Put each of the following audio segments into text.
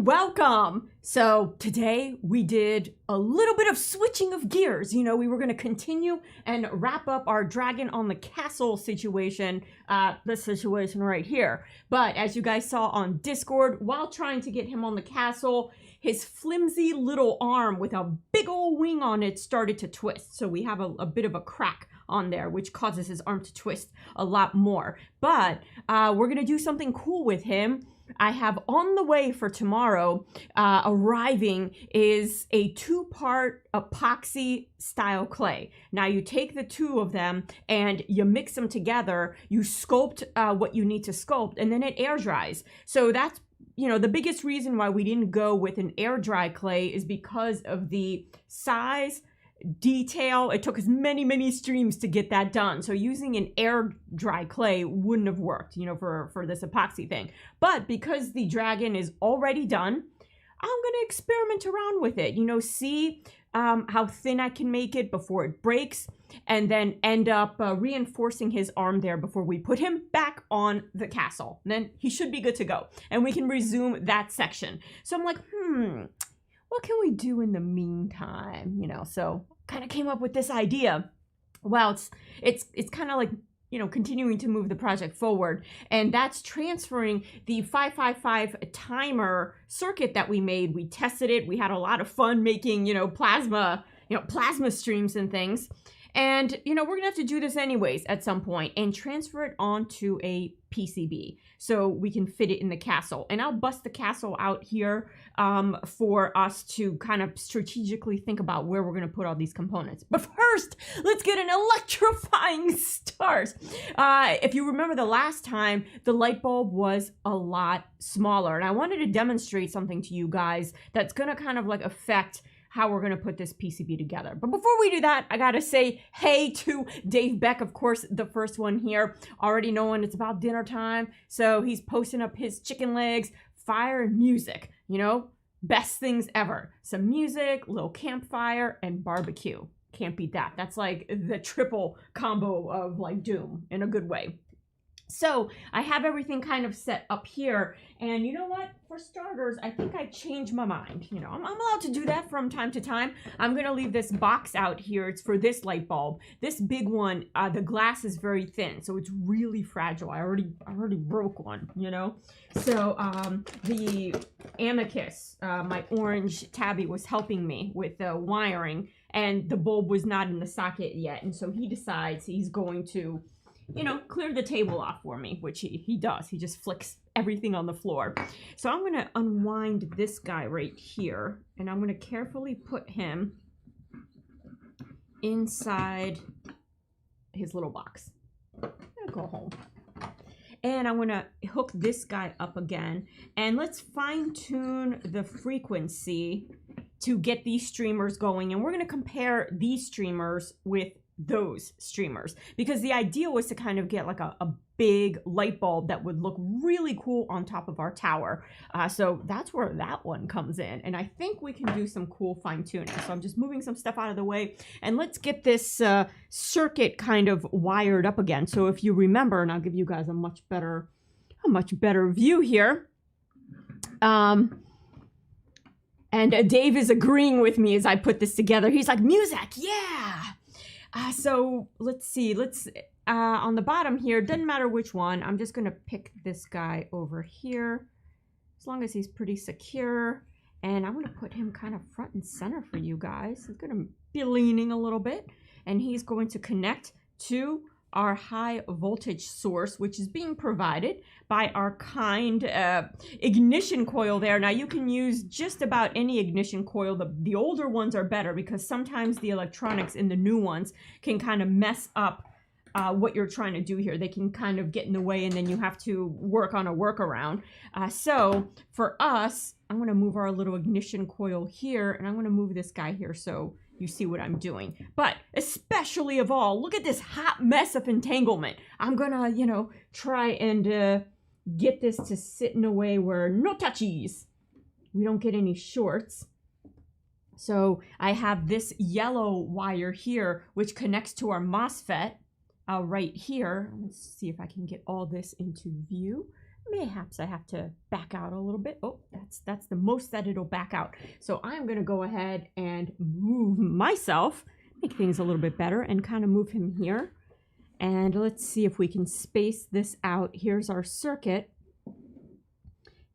welcome. So today we did a little bit of switching of gears. You know, we were going to continue and wrap up our dragon on the castle situation, this situation right here. But as you guys saw on Discord, while trying to get him on the castle, his flimsy little arm with a big old wing on it started to twist. So we have a bit of a crack on there, which causes his arm to twist a lot more. But we're going to do something cool with him. I have on the way for tomorrow, arriving is a 2-part epoxy style clay. Now you take the two of them and you mix them together, you sculpt what you need to sculpt, and then it air dries. So that's, you know, the biggest reason why we didn't go with an air dry clay is because of the size, detail. It took us many streams to get that done. So using an air dry clay wouldn't have worked, you know, for this epoxy thing. But because the dragon is already done, I'm going to experiment around with it, you know, see how thin I can make it before it breaks, and then end up reinforcing his arm there before we put him back on the castle. And then he should be good to go, and we can resume that section. So I'm like, what can we do in the meantime? You know, so kind of came up with this idea. Well, it's kind of like, you know, continuing to move the project forward, and that's transferring the 555 timer circuit that we made. We tested it. We had a lot of fun making, plasma streams and things. And, you know, we're going to have to do this anyways at some point and transfer it onto a PCB so we can fit it in the castle. And I'll bust the castle out here for us to kind of strategically think about where we're going to put all these components. But first, let's get an electrifying start. If you remember the last time, the light bulb was a lot smaller. And I wanted to demonstrate something to you guys that's going to kind of like affect how we're going to put this PCB together. But before we do that, I got to say hey to Dave Beck, of course, the first one here, already knowing it's about dinner time. So he's posting up his chicken legs, fire and music, you know, best things ever. Some music, little campfire, and barbecue. Can't beat that. That's like the triple combo of like doom in a good way. So I have everything kind of set up here, and you know what? For starters, I think I changed my mind. You know, I'm allowed to do that from time to time. I'm gonna leave this box out here. It's for this light bulb. This big one, the glass is very thin, so it's really fragile. I already broke one, you know. So the Amicus, my orange tabby, was helping me with the wiring, and the bulb was not in the socket yet, and so he decides he's going to, you know, clear the table off for me, which he does. He just flicks everything on the floor. So I'm going to unwind this guy right here, and I'm going to carefully put him inside his little box. I'm going to go home. And I'm going to hook this guy up again, and let's fine tune the frequency to get these streamers going. And we're going to compare these streamers with those streamers, because the idea was to kind of get like a big light bulb that would look really cool on top of our tower. So that's where that one comes in, and I think we can do some cool fine tuning. So I'm just moving some stuff out of the way, and let's get this circuit kind of wired up again. So if you remember, and I'll give you guys a much better view here. And Dave is agreeing with me as I put this together. He's like, music, yeah. So let's see, on the bottom here, doesn't matter which one, I'm just going to pick this guy over here, as long as he's pretty secure, and I'm going to put him kind of front and center for you guys. He's going to be leaning a little bit, and he's going to connect to our high voltage source, which is being provided by our kind ignition coil there. Now you can use just about any ignition coil. The older ones are better, because sometimes the electronics in the new ones can kind of mess up what you're trying to do here. They can kind of get in the way, and then you have to work on a workaround. So for us, I'm going to move our little ignition coil here, and I'm going to move this guy here so you see what I'm doing. But especially of all, look at this hot mess of entanglement. I'm gonna, you know, try and get this to sit in a way where no touchies. We don't get any shorts. So I have this yellow wire here, which connects to our MOSFET right here. Let's see if I can get all this into view. Mayhaps I have to back out a little bit. Oh, that's the most that it'll back out. So I'm going to go ahead and move myself, make things a little bit better, and kind of move him here. And let's see if we can space this out. Here's our circuit.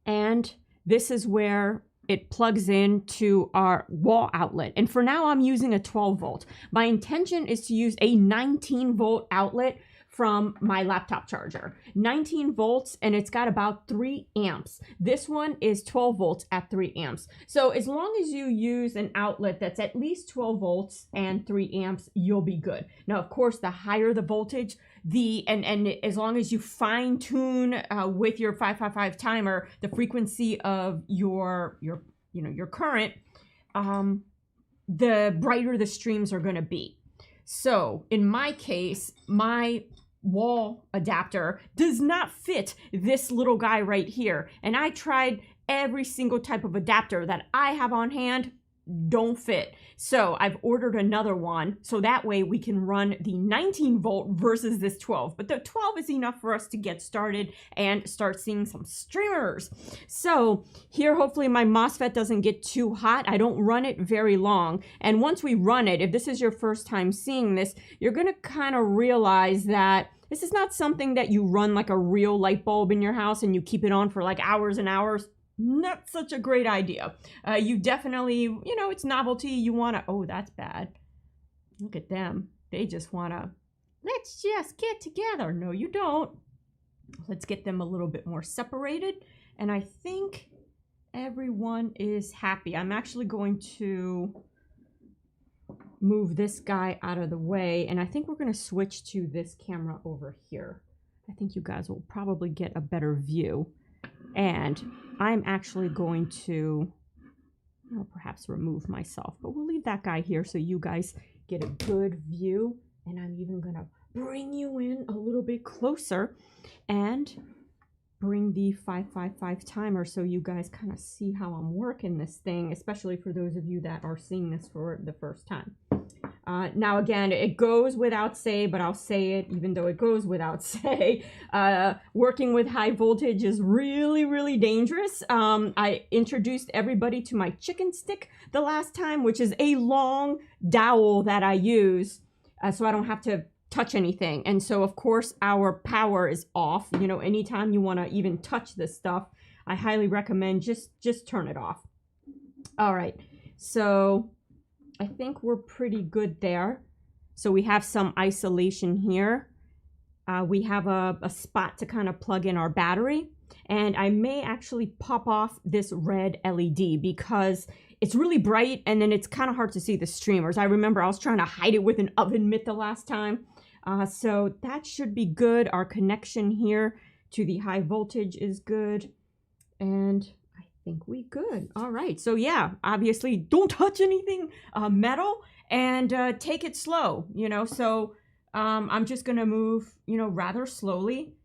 And this is where it plugs into our wall outlet. And for now, I'm using a 12 volt. My intention is to use a 19 volt outlet from my laptop charger. 19 volts, and it's got about 3 amps. This one is 12 volts at 3 amps. So as long as you use an outlet that's at least 12 volts and 3 amps, you'll be good. Now, of course, the higher the voltage, and as long as you fine tune with your 555 timer the frequency of your current, the brighter the streams are going to be. So in my case, my wall adapter does not fit this little guy right here, and I tried every single type of adapter that I have on hand, don't fit. So I've ordered another one so that way we can run the 19 volt versus this 12, but the 12 is enough for us to get started and start seeing some streamers. So here, hopefully my MOSFET doesn't get too hot. I don't run it very long, and once we run it, if this is your first time seeing this, you're gonna kind of realize that this is not something that you run like a real light bulb in your house and you keep it on for like hours and hours. Not such a great idea. You definitely, it's novelty. You want to, oh, that's bad. Look at them. They just want to, let's just get together. No, you don't. Let's get them a little bit more separated. And I think everyone is happy. I'm actually going to move this guy out of the way, and I think we're going to switch to this camera over here. I think you guys will probably get a better view, and I'm actually going to perhaps remove myself, but we'll leave that guy here so you guys get a good view. And I'm even going to bring you in a little bit closer and bring the 555 timer so you guys kind of see how I'm working this thing, especially for those of you that are seeing this for the first time. Now, again, it goes without say, but I'll say it even though it goes without say. Working with high voltage is really, really dangerous. I introduced everybody to my chicken stick the last time, which is a long dowel that I use so I don't have to touch anything. And so, of course, our power is off. Anytime you want to even touch this stuff, I highly recommend just turn it off. All right, so I think we're pretty good there. So we have some isolation here. We have a spot to kind of plug in our battery. And I may actually pop off this red LED because it's really bright and then it's kind of hard to see the streamers. I remember I was trying to hide it with an oven mitt the last time. So that should be good. Our connection here to the high voltage is good. And I think we good. All right. So yeah, obviously don't touch anything metal and take it slow, So I'm just going to move, rather slowly.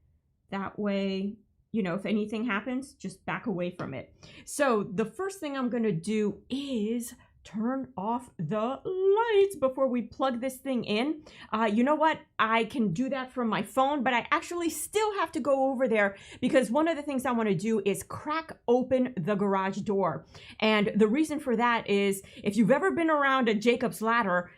That way, if anything happens, just back away from it. So the first thing I'm going to do is turn off the lights before we plug this thing in. You know what? I can do that from my phone, but I actually still have to go over there because one of the things I want to do is crack open the garage door. And the reason for that is if you've ever been around a Jacob's ladder,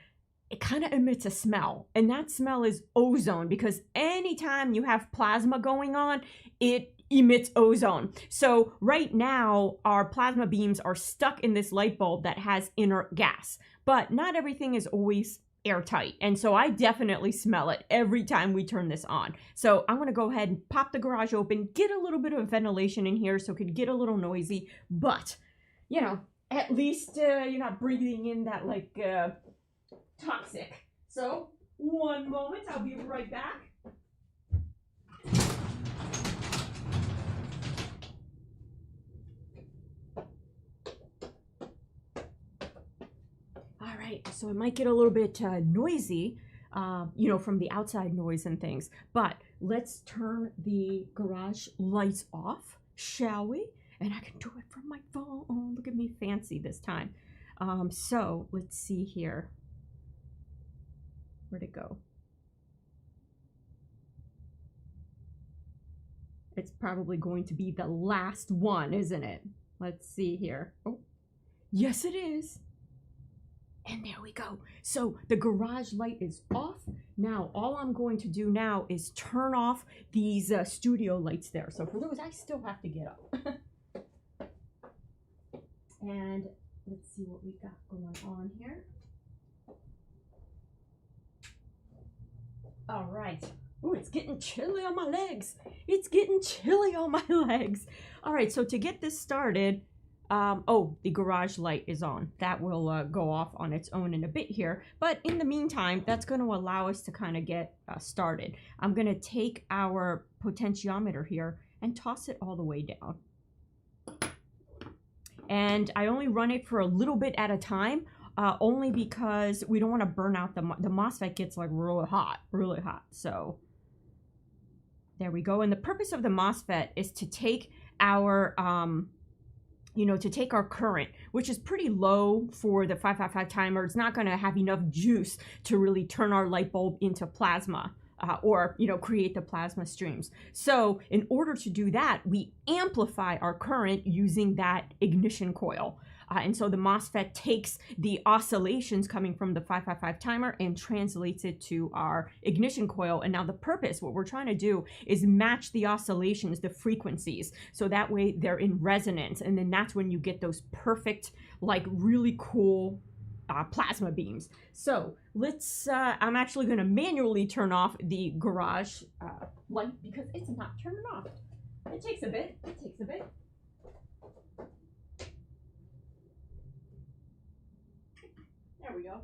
it kind of emits a smell, and that smell is ozone, because anytime you have plasma going on, it emits ozone. So right now, our plasma beams are stuck in this light bulb that has inert gas, but not everything is always airtight. And so I definitely smell it every time we turn this on. So I'm going to go ahead and pop the garage open, get a little bit of ventilation in here so it could get a little noisy, but, at least you're not breathing in that, toxic. So, one moment, I'll be right back. All right, so it might get a little bit noisy, from the outside noise and things, but let's turn the garage lights off, shall we? And I can do it from my phone. Oh, look at me fancy this time. So let's see here. Where'd it go? it's probably going to be the last one, isn't it? Let's see here. Oh, yes it is. And there we go. So the garage light is off. Now, all I'm going to do now is turn off these studio lights there. So for those, I still have to get up. And let's see what we got going on here. All right. Oh, it's getting chilly on my legs. It's getting chilly on my legs. All right, so to get this started, oh, the garage light is on. That will go off on its own in a bit here. But in the meantime, that's going to allow us to kind of get started. I'm going to take our potentiometer here and toss it all the way down. And I only run it for a little bit at a time, only because we don't want to burn out the MOSFET gets like really hot. So there we go. And the purpose of the MOSFET is to take our to take our current, which is pretty low for the 555 timer. It's not going to have enough juice to really turn our light bulb into plasma or, create the plasma streams. So in order to do that, we amplify our current using that ignition coil. And so the MOSFET takes the oscillations coming from the 555 timer and translates it to our ignition coil. And now the purpose, what we're trying to do is match the oscillations, the frequencies. So that way they're in resonance. And then that's when you get those perfect, like really cool plasma beams. So let's, I'm actually going to manually turn off the garage light because it's not turning off. It takes a bit. There we go.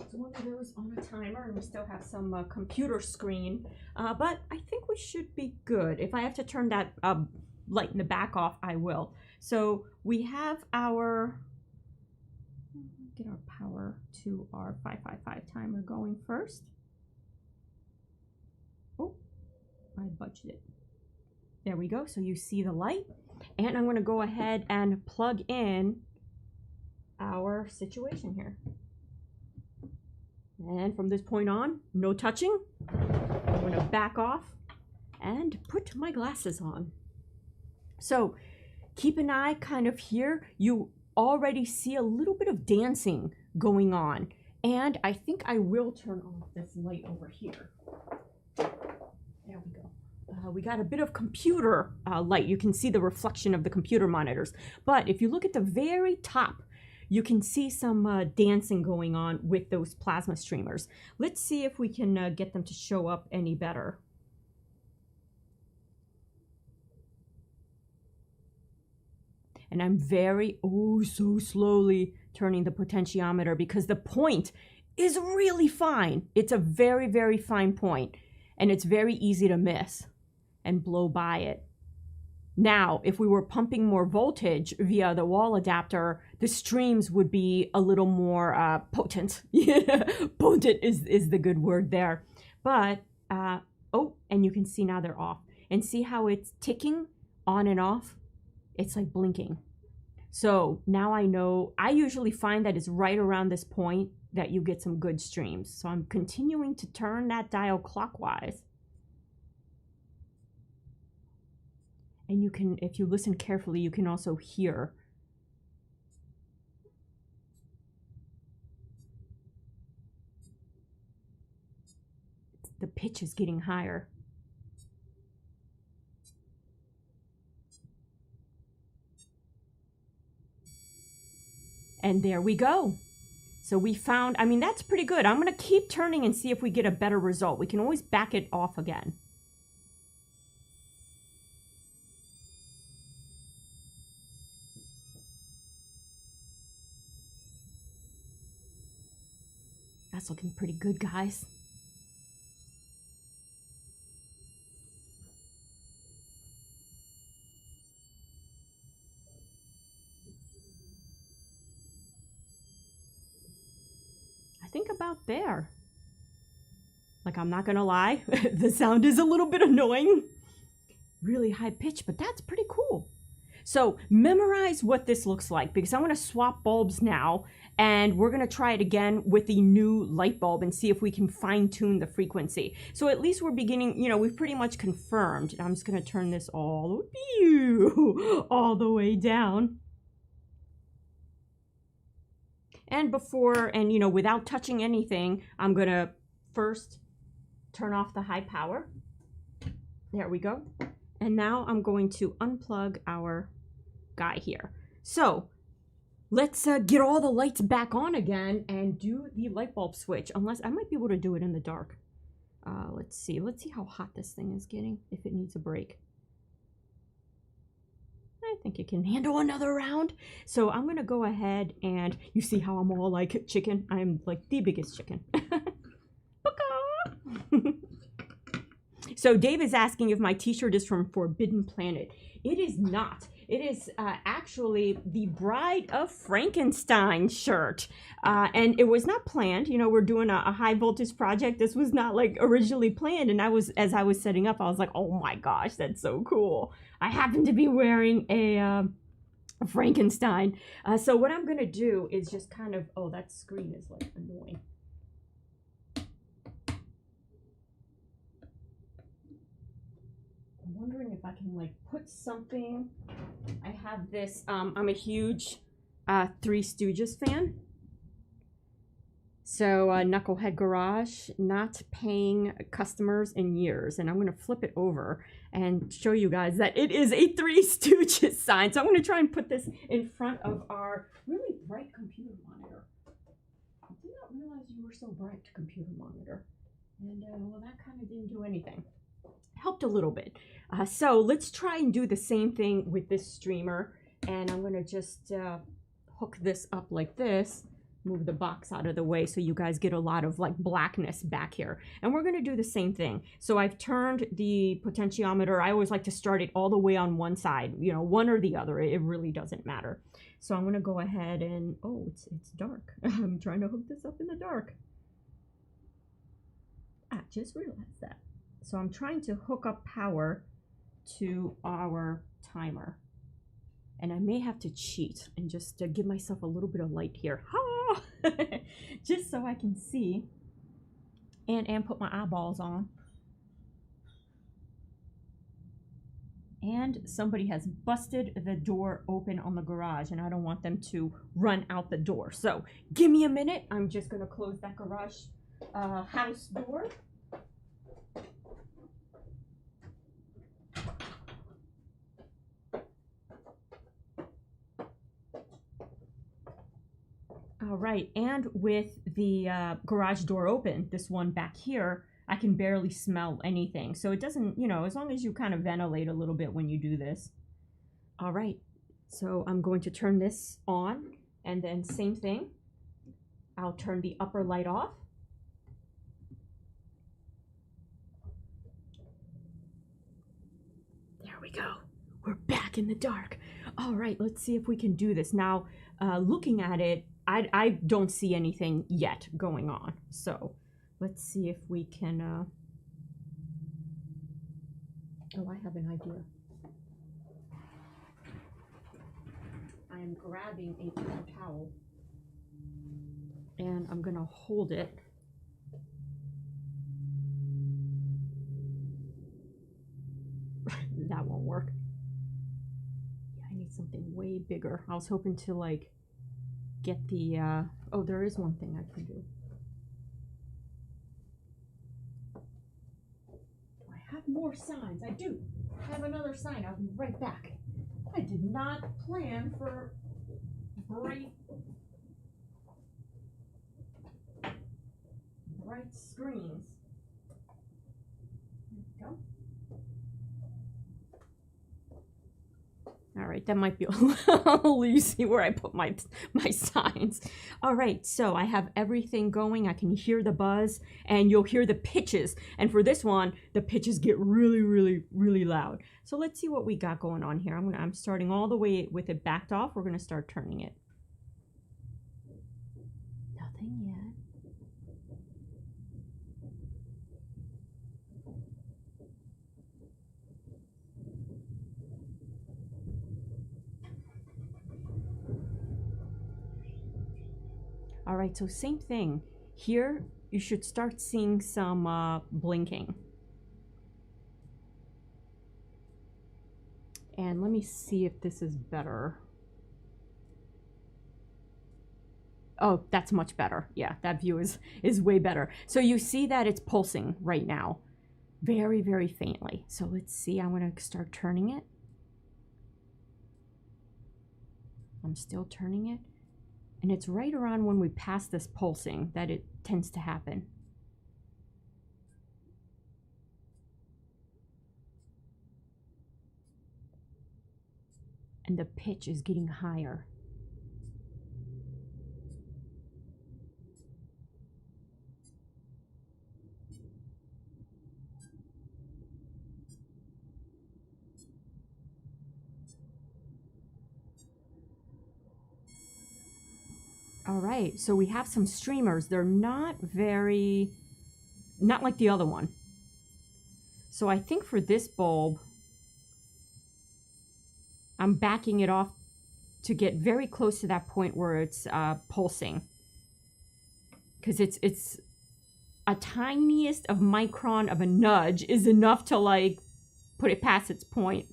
It's one of those on a timer, and we still have some computer screen, but I think we should be good. If I have to turn that light in the back off, I will. So we have our, get our power to our 555 timer going first. Oh, I budged it. There we go. So you see the light, and I'm going to go ahead and plug in our situation here. And from this point on, no touching. I'm going to back off and put my glasses on. So keep an eye kind of here. You already see a little bit of dancing going on. And I think I will turn off this light over here. There we go. We got a bit of computer light. You can see the reflection of the computer monitors. But if you look at the very top, you can see some dancing going on with those plasma streamers. Let's see if we can get them to show up any better. And I'm so slowly turning the potentiometer because the point is really fine. It's a very, very fine point, and it's very easy to miss and blow by it. Now, if we were pumping more voltage via the wall adapter, the streams would be a little more potent. Potent is the good word there. But, oh, and you can see now they're off. And see how it's ticking on and off? It's like blinking. So now I know, I usually find that it's right around this point that you get some good streams. So I'm continuing to turn that dial clockwise. And you can, if you listen carefully, you can also hear. The pitch is getting higher. And there we go. So we found, I mean, that's pretty good. I'm going to keep turning and see if we get a better result. We can always back it off again. That's looking pretty good, guys. I think about there. Like, I'm not gonna lie, the sound is a little bit annoying. Really high pitch, but that's pretty cool. So memorize what this looks like, because I'm going to swap bulbs now, and we're going to try it again with the new light bulb and see if we can fine tune the frequency. So at least we're beginning, you know, we've pretty much confirmed. I'm just going to turn this all the way down. And you know, without touching anything, I'm going to first turn off the high power. There we go. And now I'm going to unplug our guy here. So let's get all the lights back on again and do the light bulb switch. Unless I might be able to do it in the dark. Let's see how hot this thing is getting, if it needs a break. I think it can handle another round. So I'm gonna go ahead, and you see how I'm all like chicken? I'm like the biggest chicken. So Dave is asking if my t-shirt is from Forbidden Planet. It is not. It is actually the Bride of Frankenstein shirt. And it was not planned. You know, we're doing a high voltage project. This was not like originally planned. And as I was setting up, I was like, oh my gosh, that's so cool. I happen to be wearing a Frankenstein. So what I'm going to do is just kind of, oh, that screen is like annoying. Wondering if I can like put something. I have this, I'm a huge Three Stooges fan. So Knucklehead Garage, not paying customers in years. And I'm going to flip it over and show you guys that it is a Three Stooges sign. So I'm going to try and put this in front of our really bright computer monitor. I did not realize you were so bright, computer monitor. And well, that kind of didn't do anything. Helped a little bit. So let's try and do the same thing with this streamer. And I'm going to just hook this up like this. Move the box out of the way so you guys get a lot of like blackness back here. And we're going to do the same thing. So I've turned the potentiometer. I always like to start it all the way on one side, you know, one or the other. It really doesn't matter. So I'm going to go ahead and, oh, it's dark. I'm trying to hook this up in the dark. I just realized that. So I'm trying to hook up power to our timer. And I may have to cheat and just give myself a little bit of light here. Ha! Just so I can see and put my eyeballs on. And somebody has busted the door open on the garage, and I don't want them to run out the door. So give me a minute. I'm just going to close that garage house door. All right, and with the garage door open, this one back here, I can barely smell anything. So it doesn't, you know, as long as you kind of ventilate a little bit when you do this. All right, so I'm going to turn this on, and then same thing. I'll turn the upper light off. There we go. We're back in the dark. All right, let's see if we can do this. Now, looking at it, I don't see anything yet going on. So let's see if we can, oh, I have an idea. I am grabbing a paper towel and I'm gonna hold it. That won't work. Yeah, I need something way bigger. I was hoping to like get the, oh, there is one thing I can do. Do I have more signs? I do. I have another sign. I'll be right back. I did not plan for bright screens. There we go. All right, that might be a little easy where I put my signs. All right, so I have everything going. I can hear the buzz, and you'll hear the pitches. And for this one, the pitches get really, really, really loud. So let's see what we got going on here. I'm starting all the way with it backed off. We're gonna start turning it. Nothing yet. All right, so same thing. Here, you should start seeing some blinking. And let me see if this is better. Oh, that's much better. Yeah, that view is way better. So you see that it's pulsing right now. Very, very faintly. So let's see, I'm gonna start turning it. I'm still turning it. And it's right around when we pass this pulsing that it tends to happen. And the pitch is getting higher. All right, so we have some streamers. They're not like the other one. So I think for this bulb, I'm backing it off to get very close to that point where it's pulsing. Because it's a tiniest of micron of a nudge is enough to like put it past its point.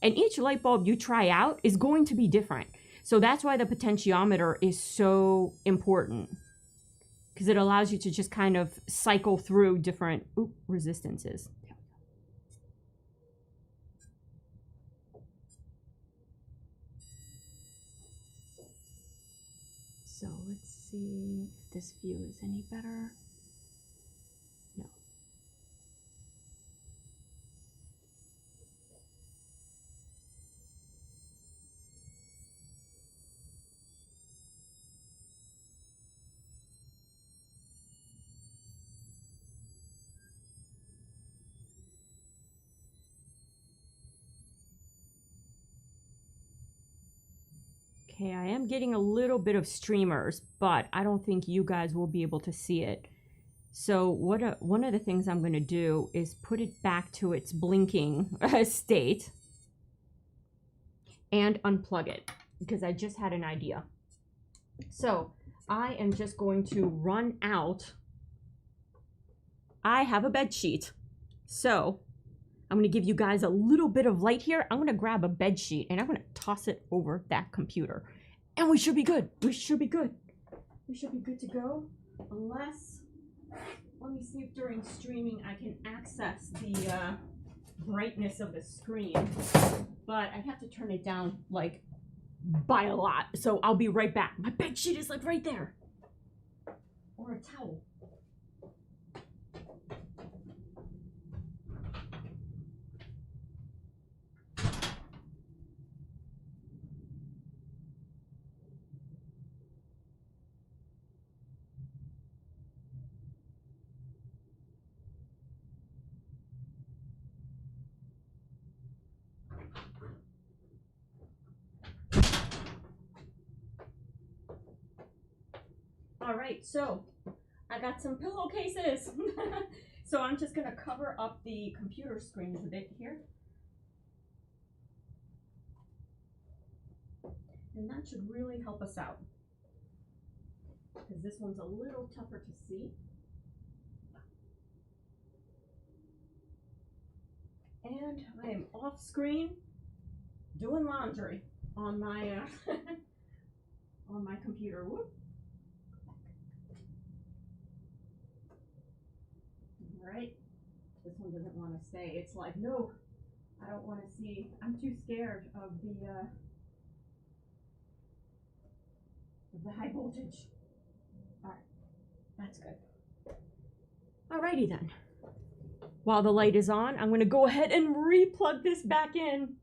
And each light bulb you try out is going to be different. So that's why the potentiometer is so important, because it allows you to just kind of cycle through different resistances. So let's see if this view is any better. No. Okay, I am getting a little bit of streamers, but I don't think you guys will be able to see it. So one of the things I'm going to do is put it back to its blinking state and unplug it, because I just had an idea. So I am just going to run out. I have a bed sheet. So I'm going to give you guys a little bit of light here. I'm going to grab a bed sheet and I'm going to toss it over that computer. And we should be good. We should be good. We should be good to go. Unless, let me see if during streaming I can access the brightness of the screen. But I have to turn it down like by a lot. So I'll be right back. My bed sheet is like right there. Or a towel. All right, so I got some pillowcases. So I'm just gonna cover up the computer screen a bit here. And that should really help us out, because this one's a little tougher to see. And I am off screen doing laundry on my on my computer. Whoop. All right, this one doesn't want to stay. It's like, no, I don't want to see. I'm too scared of the high voltage. All right, that's good. Alrighty then. While the light is on, I'm going to go ahead and re-plug this back in.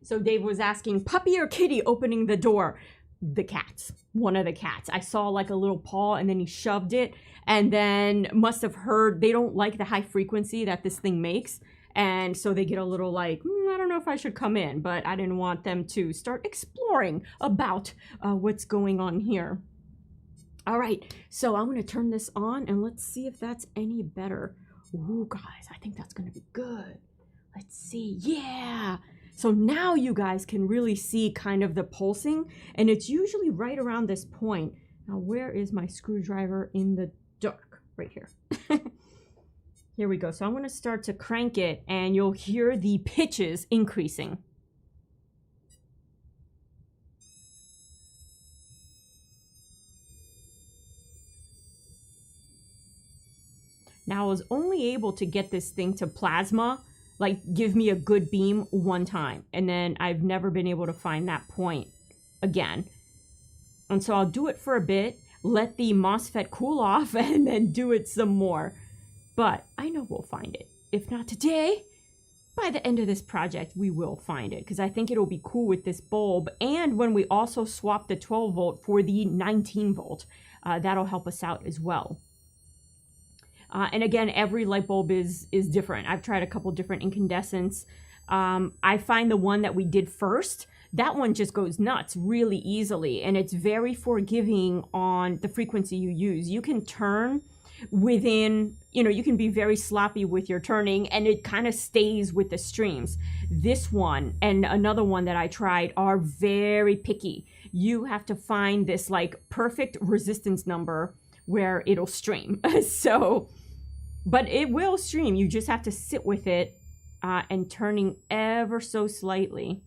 So Dave was asking, puppy or kitty opening the door? The cats. One of the cats. I saw like a little paw and then he shoved it, and then must have heard they don't like the high frequency that this thing makes. And so they get a little like, I don't know if I should come in, but I didn't want them to start exploring about what's going on here. All right, so I'm gonna turn this on and let's see if that's any better. Ooh, guys, I think that's gonna be good. Let's see, yeah. So now you guys can really see kind of the pulsing, and it's usually right around this point. Now, where is my screwdriver in the dark? Right here. Here we go. So I'm going to start to crank it, and you'll hear the pitches increasing. Now, I was only able to get this thing to plasma, like give me a good beam one time. And then I've never been able to find that point again. And so I'll do it for a bit, let the MOSFET cool off, and then do it some more. But I know we'll find it. If not today, by the end of this project, we will find it. Because I think it'll be cool with this bulb. And when we also swap the 12 volt for the 19 volt, that'll help us out as well. And again, every light bulb is different. I've tried a couple different incandescents. I find the one that we did first, that one just goes nuts really easily. And it's very forgiving on the frequency you use. You can turn within, you can be very sloppy with your turning, and it kind of stays with the streams. This one and another one that I tried are very picky. You have to find this like perfect resistance number where it'll stream. But it will stream. You just have to sit with it and turning ever so slightly.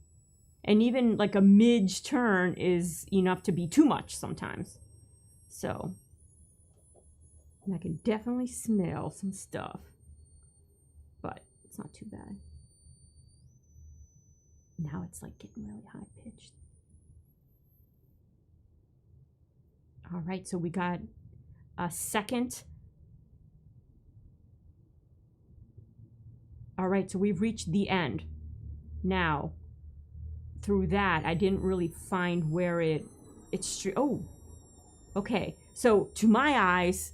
And even like a midge turn is enough to be too much sometimes. So, and I can definitely smell some stuff. But it's not too bad. Now it's like getting really high pitched. All right, so we got a second. All right, so we've reached the end. Now, through that, I didn't really find where it's oh, okay. So to my eyes,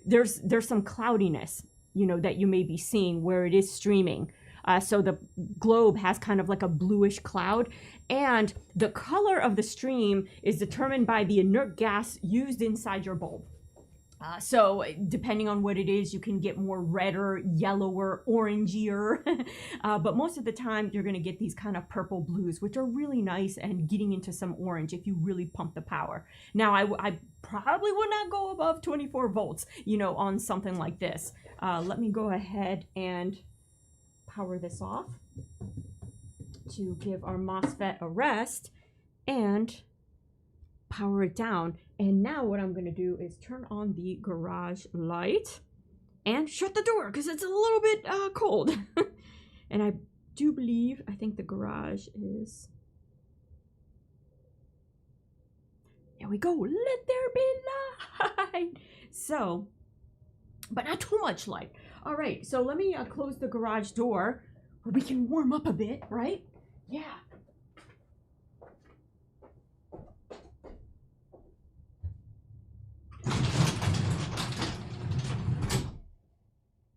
there's some cloudiness, that you may be seeing where it is streaming. So the globe has kind of like a bluish cloud, and the color of the stream is determined by the inert gas used inside your bulb. So depending on what it is, you can get more redder, yellower, orangier. But most of the time, you're going to get these kind of purple blues, which are really nice, and getting into some orange if you really pump the power. Now, I probably would not go above 24 volts, on something like this. Let me go ahead and power this off to give our MOSFET a rest and power it down. And now what I'm going to do is turn on the garage light and shut the door because it's a little bit cold. And I think the garage is... There we go. Let there be light. So, but not too much light. All right, so let me close the garage door where we can warm up a bit, right? Yeah.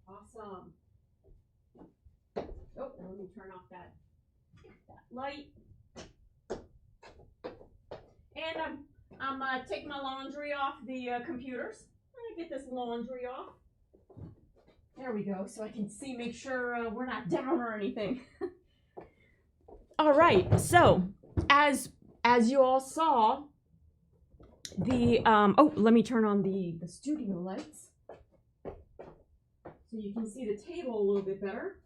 Awesome. Oh, let me turn off that light. And I'm taking my laundry off the computers. I'm gonna get this laundry off. There we go, so I can see, make sure we're not down or anything. All right, so as you all saw, the oh, let me turn on the studio lights so you can see the table a little bit better.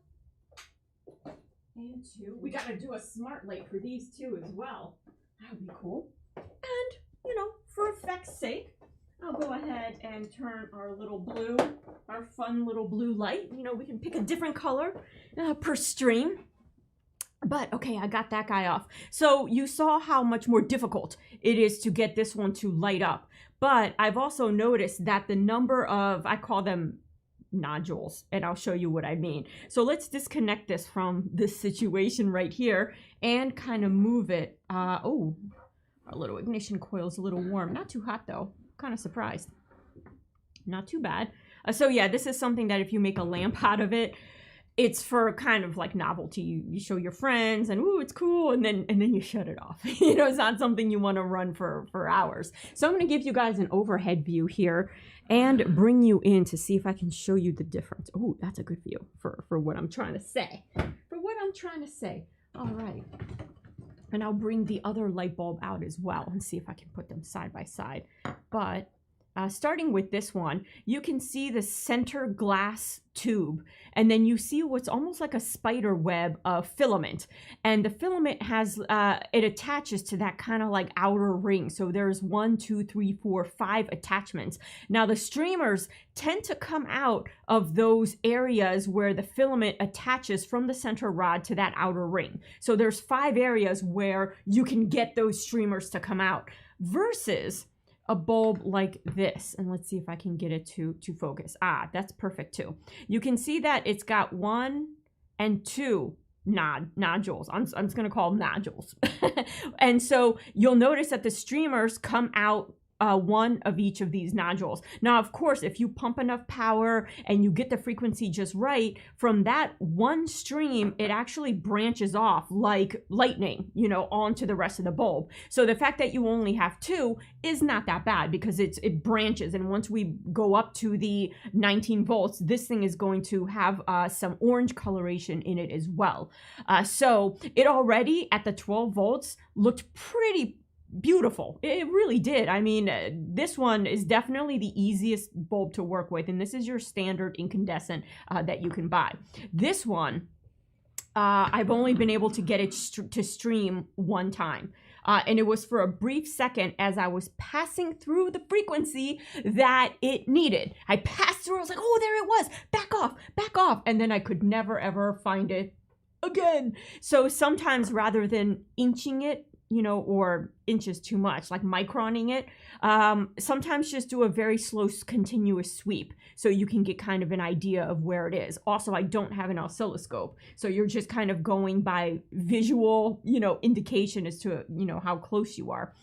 And two, we got to do a smart light for these two as well. That would be cool. And for effect's sake, I'll go ahead and turn our little blue, our fun little blue light. We can pick a different color per stream. But okay, I got that guy off. So you saw how much more difficult it is to get this one to light up. But I've also noticed that the number of, I call them nodules, and I'll show you what I mean. So let's disconnect this from this situation right here and kind of move it. Oh, our little ignition coil is a little warm. Not too hot though. Kind of surprised. Not too bad. So yeah, this is something that if you make a lamp out of it, it's for kind of like novelty. You show your friends and ooh, it's cool, and then you shut it off. It's not something you want to run for hours. So I'm going to give you guys an overhead view here and bring you in to see if I can show you the difference. Oh, that's a good view for what I'm trying to say. All right. And I'll bring the other light bulb out as well and see if I can put them side by side. But starting with this one, you can see the center glass tube, and then you see what's almost like a spider web of filament. And the filament has, it attaches to that kind of like outer ring. So there's 1, 2, 3, 4, 5 attachments. Now the streamers tend to come out of those areas where the filament attaches from the center rod to that outer ring. So there's 5 areas where you can get those streamers to come out versus a bulb like this. And let's see if I can get it to focus. Ah, that's perfect too. You can see that it's got 1 and 2 nodules. I'm just going to call them nodules. And so you'll notice that the streamers come out one of each of these nodules. Now, of course, if you pump enough power and you get the frequency just right, from that one stream, it actually branches off like lightning, you know, onto the rest of the bulb. So the fact that you only have 2 is not that bad because it branches. And once we go up to the 19 volts, this thing is going to have some orange coloration in it as well. So it already at the 12 volts looked pretty beautiful. It really did. I mean, this one is definitely the easiest bulb to work with, and this is your standard incandescent that you can buy. This one, I've only been able to get it to stream one time. And it was for a brief second as I was passing through the frequency that it needed. I passed through, I was like, oh, there it was, back off. And then I could never, ever find it again. So sometimes rather than inching it, you know, or inches too much, like microning it, sometimes just do a very slow continuous sweep so you can get kind of an idea of where it is. Also, I don't have an oscilloscope, so you're just kind of going by visual, you know, indication as to, you know, how close you are.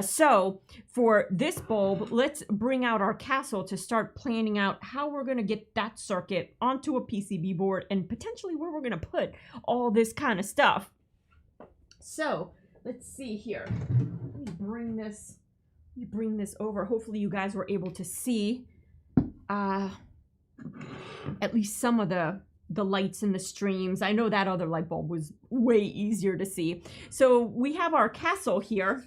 So for this bulb, let's bring out our castle to start planning out how we're going to get that circuit onto a PCB board and potentially where we're going to put all this kind of stuff. So let's see here. Let me bring this over. Hopefully you guys were able to see at least some of the lights in the streams. I know that other light bulb was way easier to see. So we have our castle here,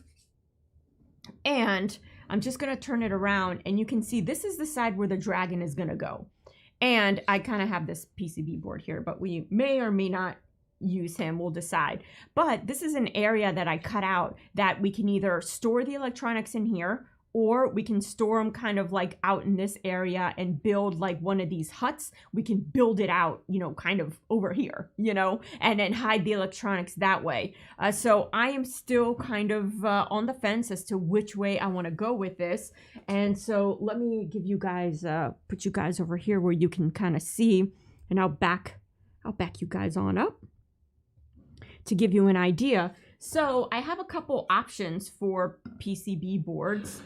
and I'm just going to turn it around, and you can see this is the side where the dragon is going to go. And I kind of have this PCB board here, but we may or may not use him, we'll decide. But this is an area that I cut out that we can either store the electronics in here, or we can store them kind of like out in this area and build like one of these huts. We can build it out, you know, kind of over here, you know, and then hide the electronics that way. So I am still kind of on the fence as to which way I want to go with this. And so let me give you guys, put you guys over here where you can kind of see, and I'll back you guys on up to give you an idea. So I have a couple options for PCB boards,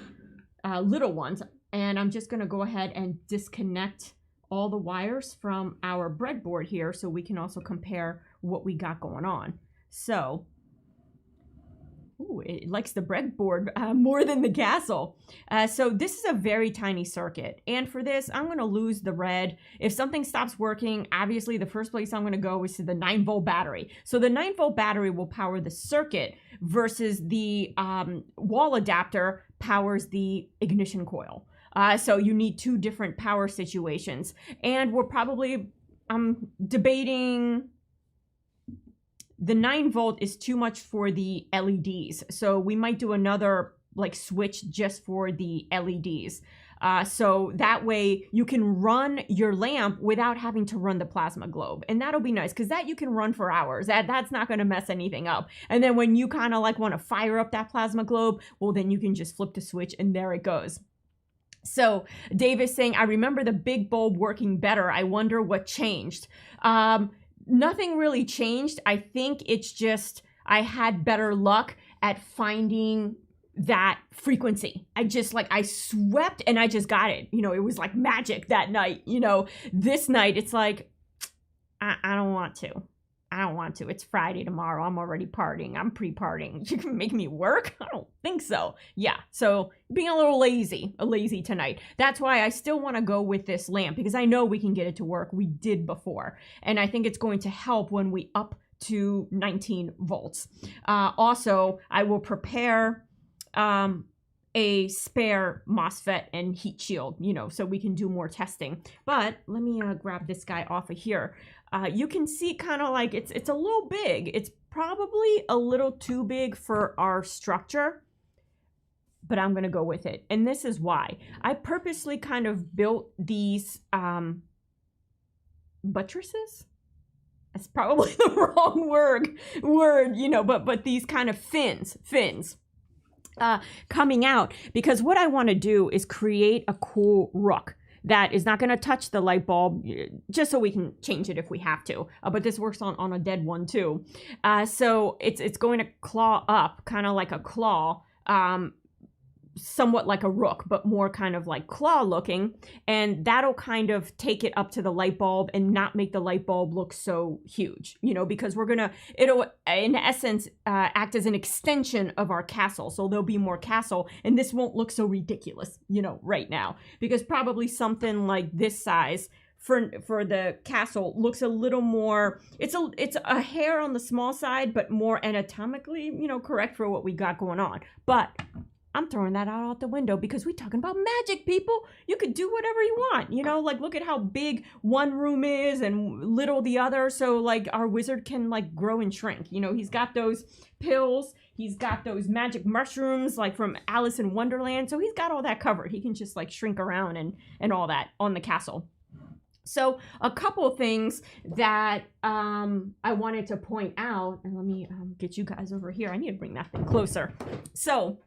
little ones, and I'm just going to go ahead and disconnect all the wires from our breadboard here so we can also compare what we got going on. So, ooh, it likes the breadboard more than the castle. So this is a very tiny circuit. And for this, I'm going to lose the red. If something stops working, obviously the first place I'm going to go is to the 9-volt battery. So the 9-volt battery will power the circuit versus the wall adapter powers the ignition coil. So you need 2 different power situations. And I'm debating, the 9-volt is too much for the LEDs. So we might do another like switch just for the LEDs. So that way you can run your lamp without having to run the plasma globe. And that'll be nice because that you can run for hours. That's not going to mess anything up. And then when you kind of like want to fire up that plasma globe, well, then you can just flip the switch and there it goes. So Dave is saying, I remember the big bulb working better. I wonder what changed. Nothing really changed. I think it's just I had better luck at finding that frequency. I swept and I just got it. You know, it was like magic that night. You know, this night it's like, I don't want to. It's Friday tomorrow. I'm already partying. I'm pre-partying. You can make me work? I don't think so. Yeah, so being a little lazy tonight. That's why I still want to go with this lamp because I know we can get it to work. We did before. And I think it's going to help when we up to 19 volts. Also, I will prepare a spare MOSFET and heat shield, you know, so we can do more testing. But let me grab this guy off of here. You can see kind of like it's a little big. It's probably a little too big for our structure, but I'm going to go with it. And this is why. I purposely kind of built these buttresses. That's probably the wrong word, you know, but these kind of fins coming out, because what I want to do is create a cool rook that is not going to touch the light bulb, just so we can change it if we have to. But this works on a dead one too. So it's going to claw up, kind of like a claw, somewhat like a rook, but more kind of like claw looking, and that'll kind of take it up to the light bulb and not make the light bulb look so huge, you know, because it'll in essence act as an extension of our castle. So there'll be more castle, and this won't look so ridiculous, you know, right now, because probably something like this size for the castle looks a little more, it's a hair on the small side, but more anatomically, you know, correct for what we got going on. But I'm throwing that out the window because we're talking about magic, people. You could do whatever you want, you know, like look at how big one room is and little the other. So like our wizard can like grow and shrink, you know, he's got those pills, he's got those magic mushrooms like from Alice in Wonderland. So he's got all that covered. He can just like shrink around and all that on the castle. So a couple of things that I wanted to point out, and let me get you guys over here. I need to bring that thing closer. So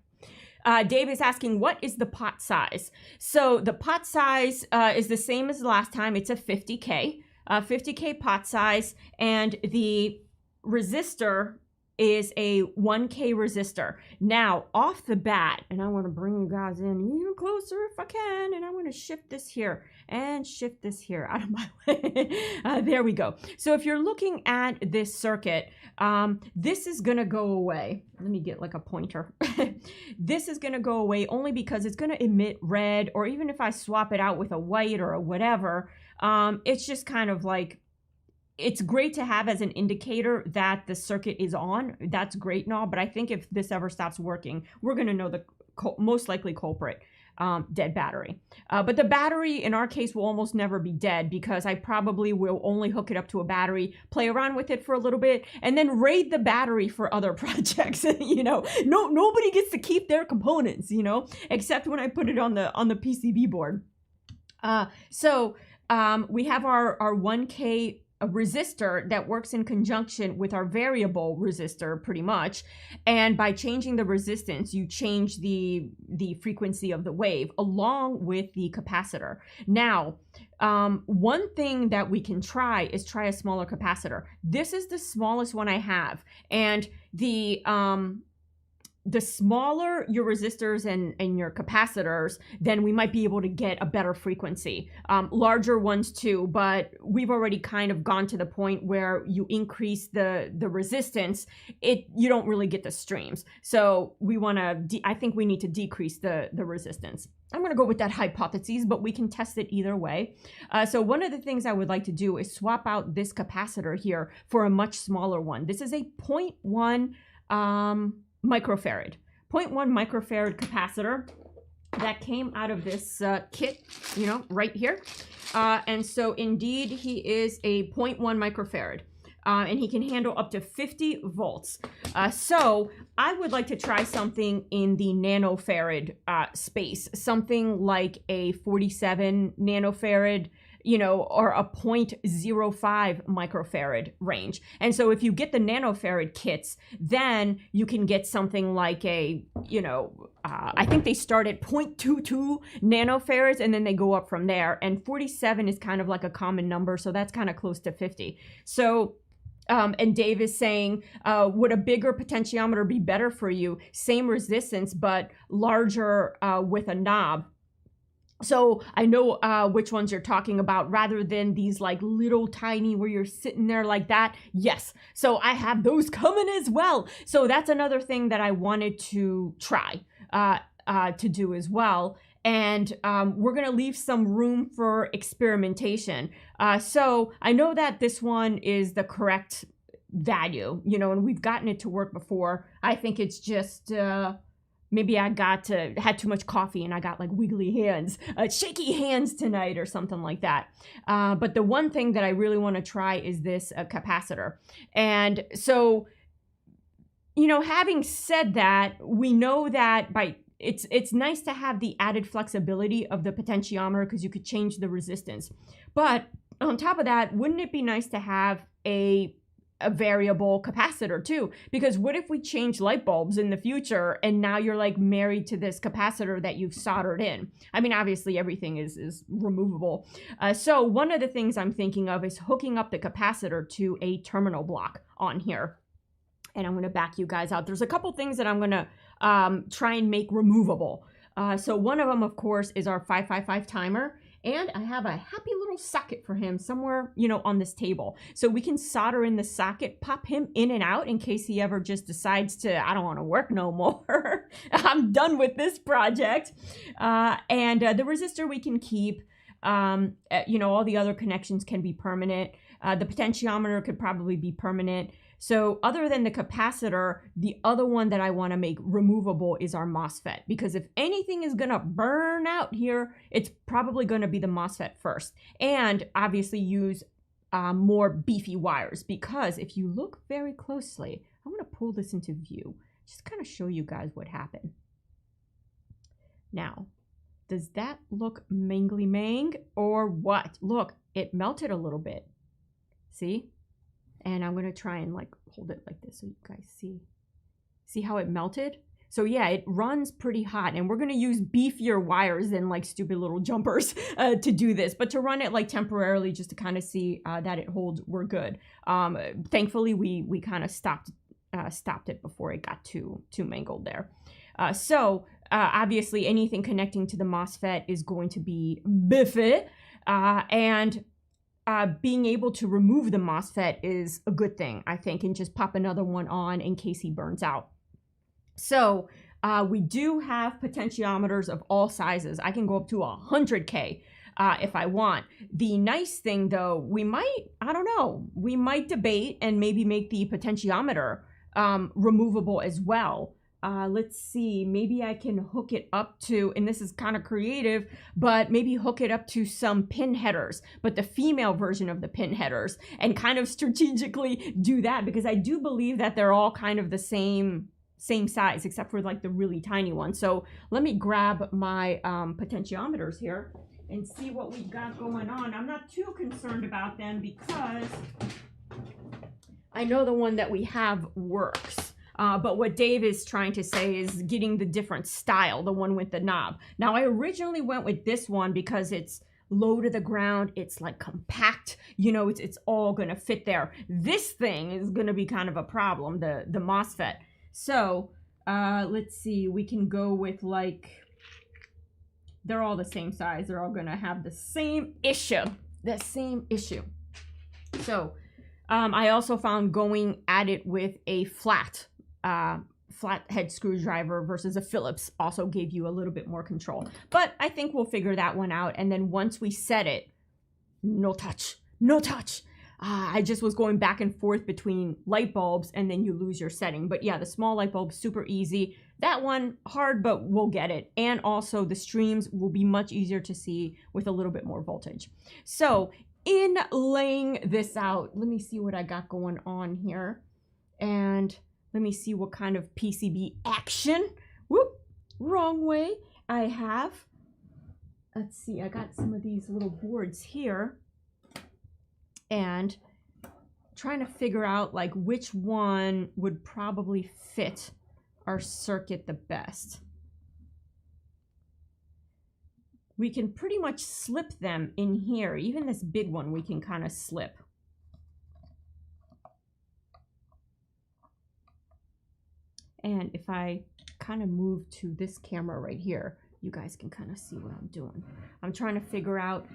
Dave is asking, what is the pot size? So the pot size is the same as last time. It's a 50K, 50K pot size, and the resistor is a 1K resistor. Now, off the bat, and I want to bring you guys in even closer if I can, and I want to shift this here and shift this here out of my way. There we go. So if you're looking at this circuit, this is going to go away. Let me get like a pointer. This is going to go away only because it's going to emit red, or even if I swap it out with a white or a whatever, it's just kind of like, it's great to have as an indicator that the circuit is on. That's great and all, but I think if this ever stops working, we're going to know the most likely culprit, dead battery. But the battery in our case will almost never be dead, because I probably will only hook it up to a battery, play around with it for a little bit, and then raid the battery for other projects. You know, nobody gets to keep their components, you know, except when I put it on the PCB board. So we have our 1K resistor that works in conjunction with our variable resistor pretty much, and by changing the resistance you change the frequency of the wave along with the capacitor. Now one thing that we can try is try a smaller capacitor. This is the smallest one I have, and the smaller your resistors and your capacitors, then we might be able to get a better frequency. Larger ones too, but we've already kind of gone to the point where you increase the resistance, you don't really get the streams. So we want to, I think we need to decrease the resistance. I'm going to go with that hypothesis, but we can test it either way. So one of the things I would like to do is swap out this capacitor here for a much smaller one. This is a 0.1 microfarad. 0.1 microfarad capacitor that came out of this kit, you know, right here. And so indeed he is a 0.1 microfarad. And he can handle up to 50 volts. So I would like to try something in the nanofarad space, something like a 47 nanofarad, you know, or a 0.05 microfarad range. And so if you get the nanofarad kits, then you can get something like a, you know, I think they start at 0.22 nanofarads and then they go up from there. And 47 is kind of like a common number, so that's kind of close to 50. So and Dave is saying, would a bigger potentiometer be better for you? Same resistance, but larger with a knob. So I know which ones you're talking about, rather than these like little tiny where you're sitting there like that. Yes. So I have those coming as well. So that's another thing that I wanted to try to do as well. And we're going to leave some room for experimentation. So I know that this one is the correct value, you know, and we've gotten it to work before. I think it's just, maybe I had too much coffee and I got like wiggly hands, shaky hands tonight or something like that. But the one thing that I really want to try is this capacitor. And so, you know, having said that, we know that it's nice to have the added flexibility of the potentiometer because you could change the resistance. But on top of that, wouldn't it be nice to have a variable capacitor too? Because what if we change light bulbs in the future and now you're like married to this capacitor that you've soldered in? I mean, obviously everything is removable. So one of the things I'm thinking of is hooking up the capacitor to a terminal block on here. And I'm going to back you guys out. There's a couple things that I'm going to try and make removable. So one of them, of course, is our 555 timer. And I have a happy little socket for him somewhere, you know, on this table. So we can solder in the socket, pop him in and out in case he ever just decides to, I don't want to work no more. I'm done with this project. And the resistor we can keep. You know, all the other connections can be permanent. The potentiometer could probably be permanent. So other than the capacitor, the other one that I want to make removable is our MOSFET. Because if anything is going to burn out here, it's probably going to be the MOSFET first. And obviously use more beefy wires. Because if you look very closely, I'm going to pull this into view. Just kind of show you guys what happened. Now, does that look mangly-mang or what? Look, it melted a little bit. See? And I'm going to try and like hold it like this so you guys see how it melted. So yeah, it runs pretty hot, and we're going to use beefier wires than like stupid little jumpers to do this. But to run it like temporarily just to kind of see that it holds, we're good. Thankfully, we kind of stopped it before it got too mangled there. So obviously anything connecting to the MOSFET is going to be biffy, and being able to remove the MOSFET is a good thing, I think, and just pop another one on in case he burns out. So we do have potentiometers of all sizes. I can go up to 100K if I want. The nice thing, though, we might debate and maybe make the potentiometer removable as well. Let's see, maybe I can hook it up to, and this is kind of creative, but maybe hook it up to some pin headers, but the female version of the pin headers, and kind of strategically do that, because I do believe that they're all kind of the same size, except for like the really tiny one. So let me grab my potentiometers here and see what we've got going on. I'm not too concerned about them because I know the one that we have works. But what Dave is trying to say is getting the different style, the one with the knob. Now, I originally went with this one because it's low to the ground. It's like compact, you know, it's all going to fit there. This thing is going to be kind of a problem, the MOSFET. So let's see, we can go with like, they're all the same size. They're all going to have the same issue. So I also found going at it with a flat head screwdriver versus a Phillips also gave you a little bit more control. But I think we'll figure that one out. And then once we set it, no touch. I just was going back and forth between light bulbs, and then you lose your setting. But yeah, the small light bulb, super easy. That one, hard, but we'll get it. And also the streams will be much easier to see with a little bit more voltage. So in laying this out, let me see what I got going on here. And let me see what kind of PCB action, wrong way, I have. Let's see, I got some of these little boards here. And trying to figure out like which one would probably fit our circuit the best. We can pretty much slip them in here. Even this big one we can kind of slip. And if I kind of move to this camera right here, you guys can kind of see what I'm doing. I'm trying to figure out,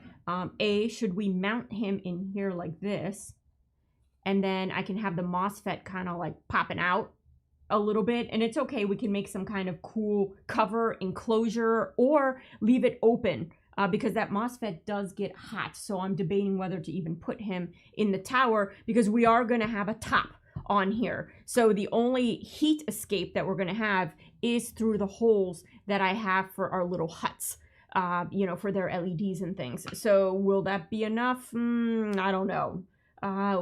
should we mount him in here like this? And then I can have the MOSFET kind of like popping out a little bit. And it's okay, we can make some kind of cool cover enclosure or leave it open because that MOSFET does get hot. So I'm debating whether to even put him in the tower because we are going to have a top. on here. So the only heat escape that we're going to have is through the holes that I have for our little huts, you know, for their LEDs and things. So will that be enough? I don't know.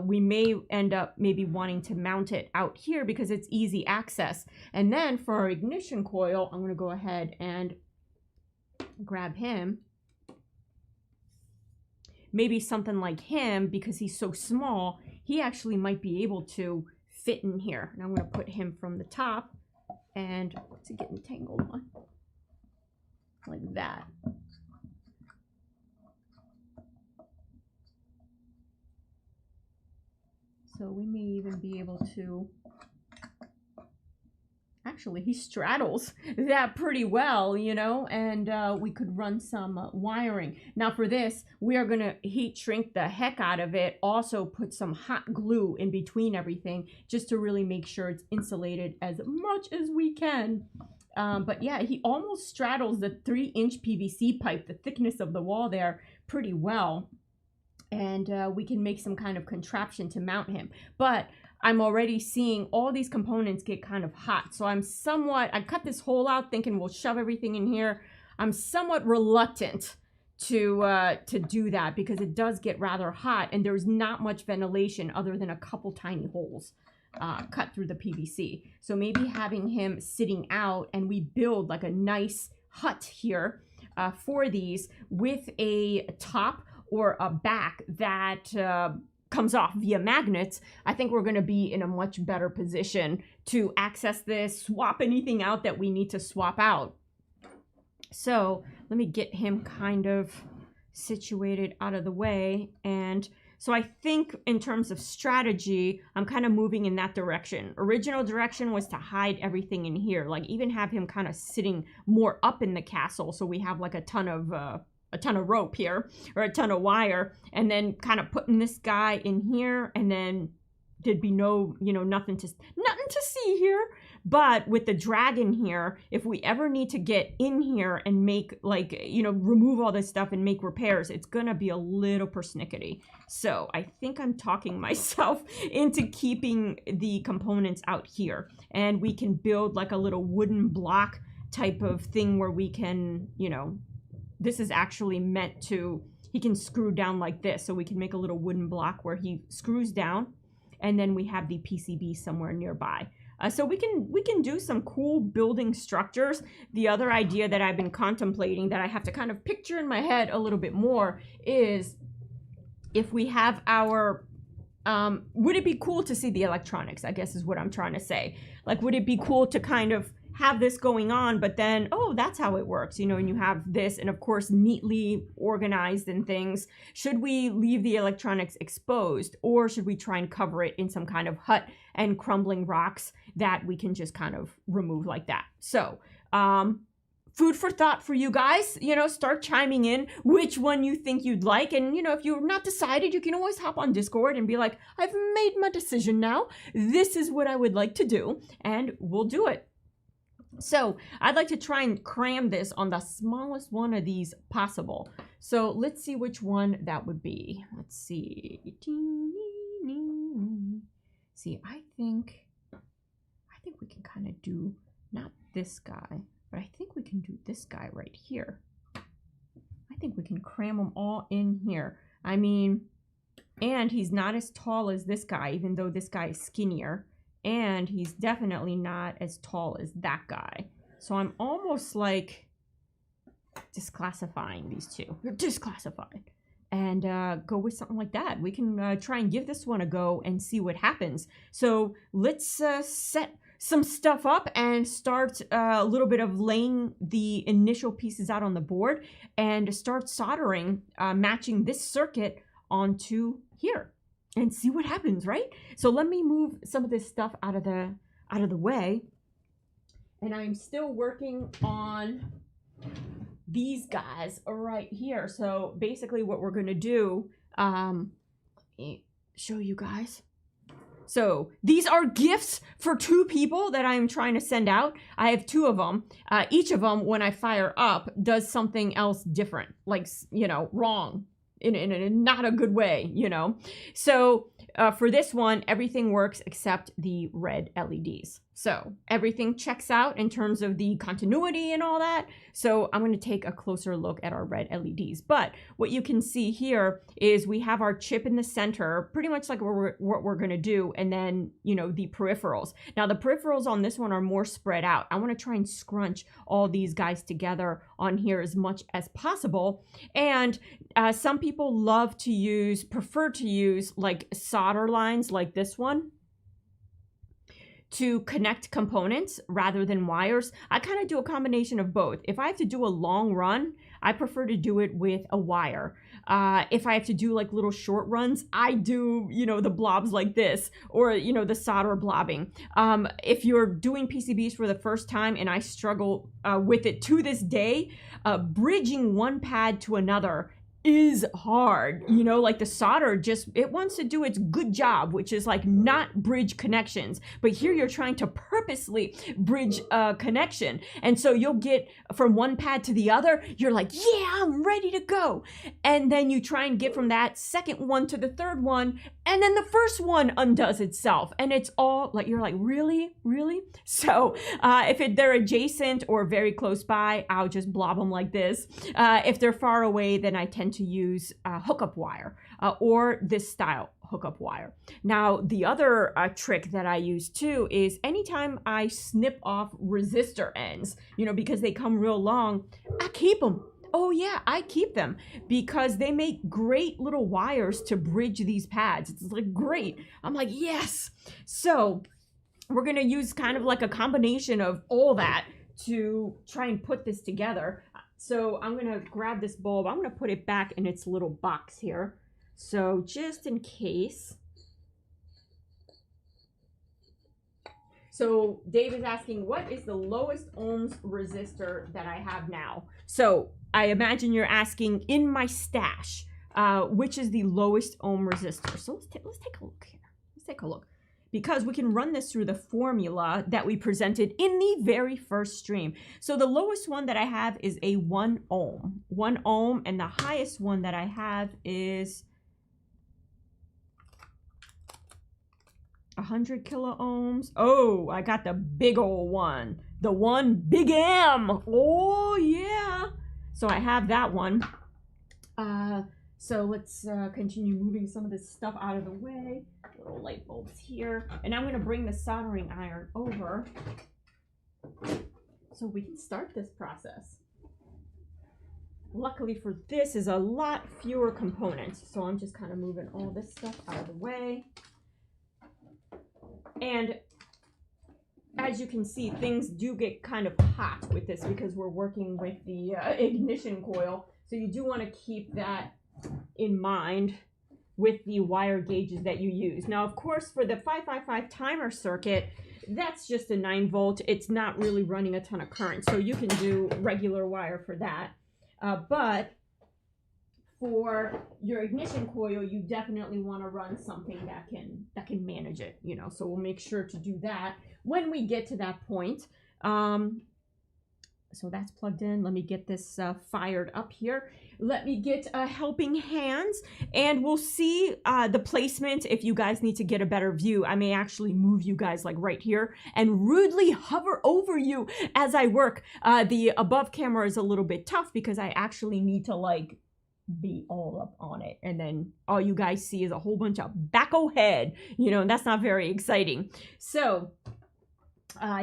We may end up maybe wanting to mount it out here because it's easy access. And then for our ignition coil, I'm going to go ahead and grab him. Maybe something like him, because he's so small, he actually might be able to fit in here. And I'm going to put him from the top, and what's it getting tangled on? Like that. So we may even be able to, actually he straddles that pretty well, you know, and we could run some wiring. Now for this, we are going to heat shrink the heck out of it, also put some hot glue in between everything, just to really make sure it's insulated as much as we can. But yeah, he almost straddles the 3-inch PVC pipe, the thickness of the wall there, pretty well. And we can make some kind of contraption to mount him. But I'm already seeing all these components get kind of hot. So I cut this hole out thinking we'll shove everything in here. I'm somewhat reluctant to do that because it does get rather hot and there's not much ventilation other than a couple tiny holes cut through the PVC. So maybe having him sitting out and we build like a nice hut here for these with a top or a back that comes off via magnets, I think we're going to be in a much better position to access this, swap anything out that we need to swap out. So let me get him kind of situated out of the way. And so I think in terms of strategy, I'm kind of moving in that direction. Original direction was to hide everything in here, like even have him kind of sitting more up in the castle. So we have like a ton of rope here, or a ton of wire, and then kind of putting this guy in here, and then there'd be no, you know, nothing to see here. But with the dragon here, if we ever need to get in here and make, like, you know, remove all this stuff and make repairs, it's gonna be a little persnickety. So I think I'm talking myself into keeping the components out here, and we can build like a little wooden block type of thing where we can, you know, this is actually meant to, he can screw down like this, so we can make a little wooden block where he screws down, and then we have the PCB somewhere nearby. So we can do some cool building structures. The other idea that I've been contemplating that I have to kind of picture in my head a little bit more is if we have our, would it be cool to see the electronics, I guess is what I'm trying to say. Like, would it be cool to kind of have this going on, but then, oh, that's how it works, you know, and you have this, and of course, neatly organized and things. Should we leave the electronics exposed, or should we try and cover it in some kind of hut and crumbling rocks that we can just kind of remove like that? So, food for thought for you guys, you know, start chiming in which one you think you'd like. And, you know, if you're not decided, you can always hop on Discord and be like, I've made my decision now. This is what I would like to do, and we'll do it. So I'd like to try and cram this on the smallest one of these possible. So let's see which one that would be. Let's see. See, I think we can kind of do not this guy, but I think we can do this guy right here. I think we can cram them all in here. I mean, and he's not as tall as this guy, even though this guy is skinnier. And he's definitely not as tall as that guy. So I'm almost like disclassifying these two. They're disclassified. And go with something like that. We can try and give this one a go and see what happens. So let's set some stuff up and start a little bit of laying the initial pieces out on the board and start soldering, matching this circuit onto here. And see what happens, right? So let me move some of this stuff out of the way. And I'm still working on these guys right here. So basically what we're gonna do, let me show you guys. So these are gifts for 2 people that I'm trying to send out. I have 2 of them. Each of them, when I fire up, does something else different, like, you know, wrong. In a not a good way, you know. So for this one, everything works except the red LEDs. So everything checks out in terms of the continuity and all that. So I'm going to take a closer look at our red LEDs. But what you can see here is we have our chip in the center, pretty much like what we're going to do. And then, you know, the peripherals. Now the peripherals on this one are more spread out. I want to try and scrunch all these guys together on here as much as possible. And some people prefer to use like solder lines like this one to connect components rather than wires. I kind of do a combination of both. If I have to do a long run, I prefer to do it with a wire. If I have to do like little short runs, I do, you know, the blobs like this, or, you know, the solder blobbing. If you're doing PCBs for the first time, and I struggle with it to this day, bridging one pad to another is hard. You know, like the solder it wants to do its good job, which is like not bridge connections. But here you're trying to purposely bridge a connection. And so you'll get from one pad to the other, you're like, yeah, I'm ready to go. And then you try and get from that second one to the third one, and then the first one undoes itself. And it's all like, you're like, really? Really? So if they're adjacent or very close by, I'll just blob them like this. If they're far away, then I tend to use hookup wire or this style hookup wire. Now, the other trick that I use too is anytime I snip off resistor ends, you know, because they come real long, I keep them. Oh yeah, I keep them because they make great little wires to bridge these pads. It's like great. I'm like, yes. So we're going to use kind of like a combination of all that to try and put this together. So I'm going to grab this bulb. I'm going to put it back in its little box here. So just in case. So Dave is asking, what is the lowest ohms resistor that I have now? So I imagine you're asking in my stash, which is the lowest ohm resistor. So let's take a look here. Let's take a look. Because we can run this through the formula that we presented in the very first stream. So the lowest one that I have is a 1 ohm. 1 ohm, and the highest one that I have is 100 kilo ohms. Oh, I got the big old one. The one big M. Oh, yeah. So I have that one. So let's continue moving some of this stuff out of the way. Little light bulbs here. And I'm going to bring the soldering iron over so we can start this process. Luckily for this is a lot fewer components. So I'm just kind of moving all this stuff out of the way. And as you can see, things do get kind of hot with this because we're working with the ignition coil. So you do want to keep that in mind with the wire gauges that you use. Now, of course, for the 555 timer circuit, that's just a 9 volt. It's not really running a ton of current. So you can do regular wire for that. But for your ignition coil, you definitely want to run something that can manage it, you know. So we'll make sure to do that when we get to that point. So that's plugged in. Let me get this fired up here. Let me get helping hands, and we'll see the placement. If you guys need to get a better view, I may actually move you guys like right here and rudely hover over you as I work. The above camera is a little bit tough because I actually need to like be all up on it, and then all you guys see is a whole bunch of back-o head, you know, and that's not very exciting. So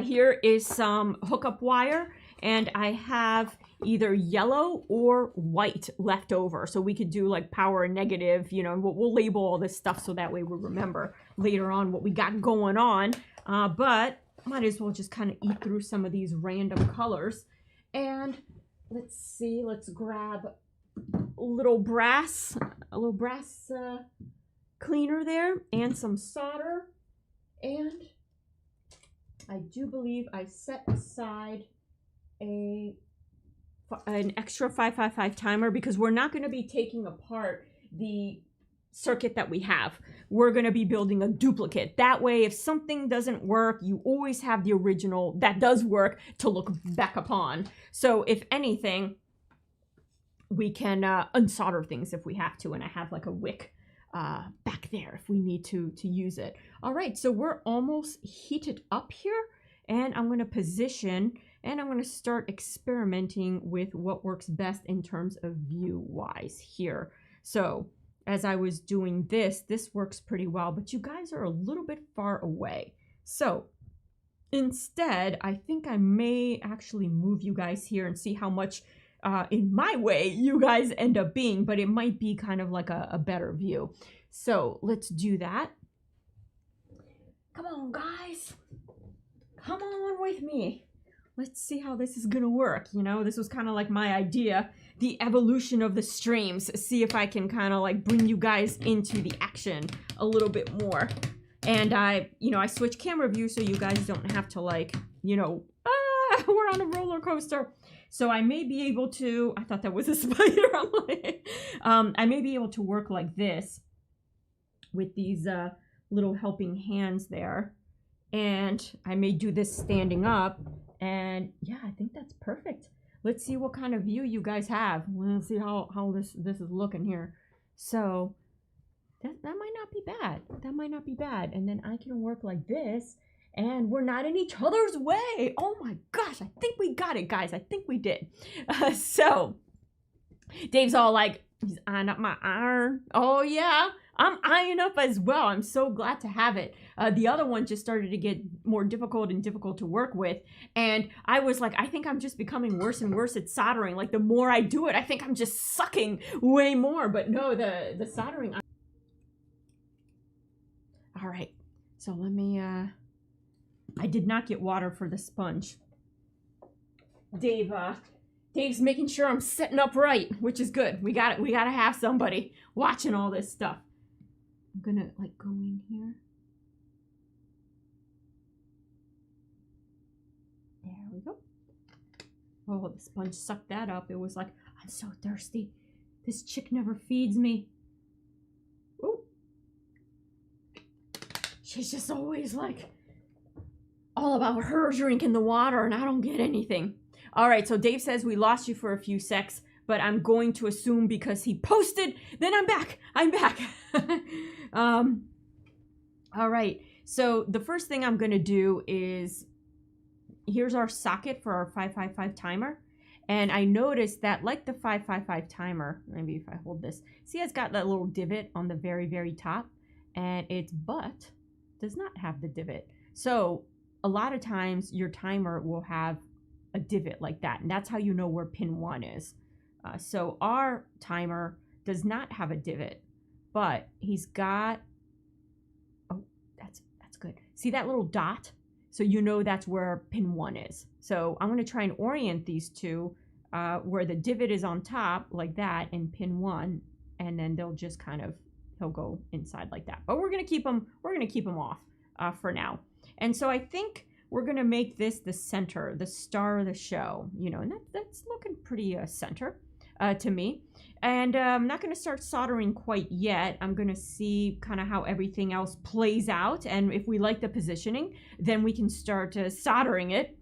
here is some hookup wire, and I have either yellow or white left over, so we could do like power and negative, you know. We'll label all this stuff so that way we'll remember later on what we got going on, but might as well just kind of eat through some of these random colors. And let's see, let's grab a little brass cleaner there, and some solder. And I do believe I set aside an extra 555 timer because we're not going to be taking apart the circuit that we have. We're going to be building a duplicate. That way, if something doesn't work, you always have the original that does work to look back upon. So if anything, we can unsolder things if we have to, and I have like a wick back there if we need to use it. All right, so we're almost heated up here, and I'm going to position, and I'm going to start experimenting with what works best in terms of view-wise here. So as I was doing this works pretty well, but you guys are a little bit far away. So instead, I think I may actually move you guys here and see how much in my way you guys end up being, but it might be kind of like a better view. So let's do that. Come on, guys. Come on with me. Let's see how this is gonna work. You know, this was kind of like my idea, the evolution of the streams. See if I can kind of like bring you guys into the action a little bit more. And I switch camera view so you guys don't have to like, we're on a roller coaster. So I may be able to, I thought that was a spider. I may be able to work like this with these little helping hands there. And I may do this standing up. And yeah, I think that's perfect. Let's see what kind of view you guys have. Let's see how this is looking here. So that might not be bad. That might not be bad. And then I can work like this. And we're not in each other's way. Oh my gosh, I think we got it, guys. I think we did. So Dave's all like, he's eyeing up my iron. Oh yeah, I'm eyeing up as well. I'm so glad to have it. The other one just started to get more difficult and difficult to work with. And I was like, I think I'm just becoming worse and worse at soldering. Like the more I do it, I think I'm just sucking way more. But no, the soldering. All right, so let me, I did not get water for the sponge. Dave's making sure I'm setting up right, which is good. We gotta have somebody watching all this stuff. I'm gonna like go in here. There we go. Oh, the sponge sucked that up. It was like, I'm so thirsty. This chick never feeds me. Ooh. She's just always like, all about her drinking the water, and I don't get anything. All right, so Dave says we lost you for a few secs, but I'm going to assume because he posted, then I'm back. I'm back. All right, so the first thing I'm going to do is, here's our socket for our 555 timer. And I noticed that like the 555 timer, maybe if I hold this, see it's got that little divot on the very, very top, and its butt does not have the divot. So a lot of times your timer will have a divot like that, and that's how you know where pin 1 is. So our timer does not have a divot, but he's got, oh, that's good. See that little dot? So you know that's where pin 1 is. So I'm going to try and orient these two where the divot is on top like that and pin 1, and then they'll just kind of, he'll go inside like that. But we're going to keep them off for now. And so I think we're going to make this the center, the star of the show, and that's looking pretty center to me. And I'm not going to start soldering quite yet. I'm going to see kind of how everything else plays out. And if we like the positioning, then we can start soldering it.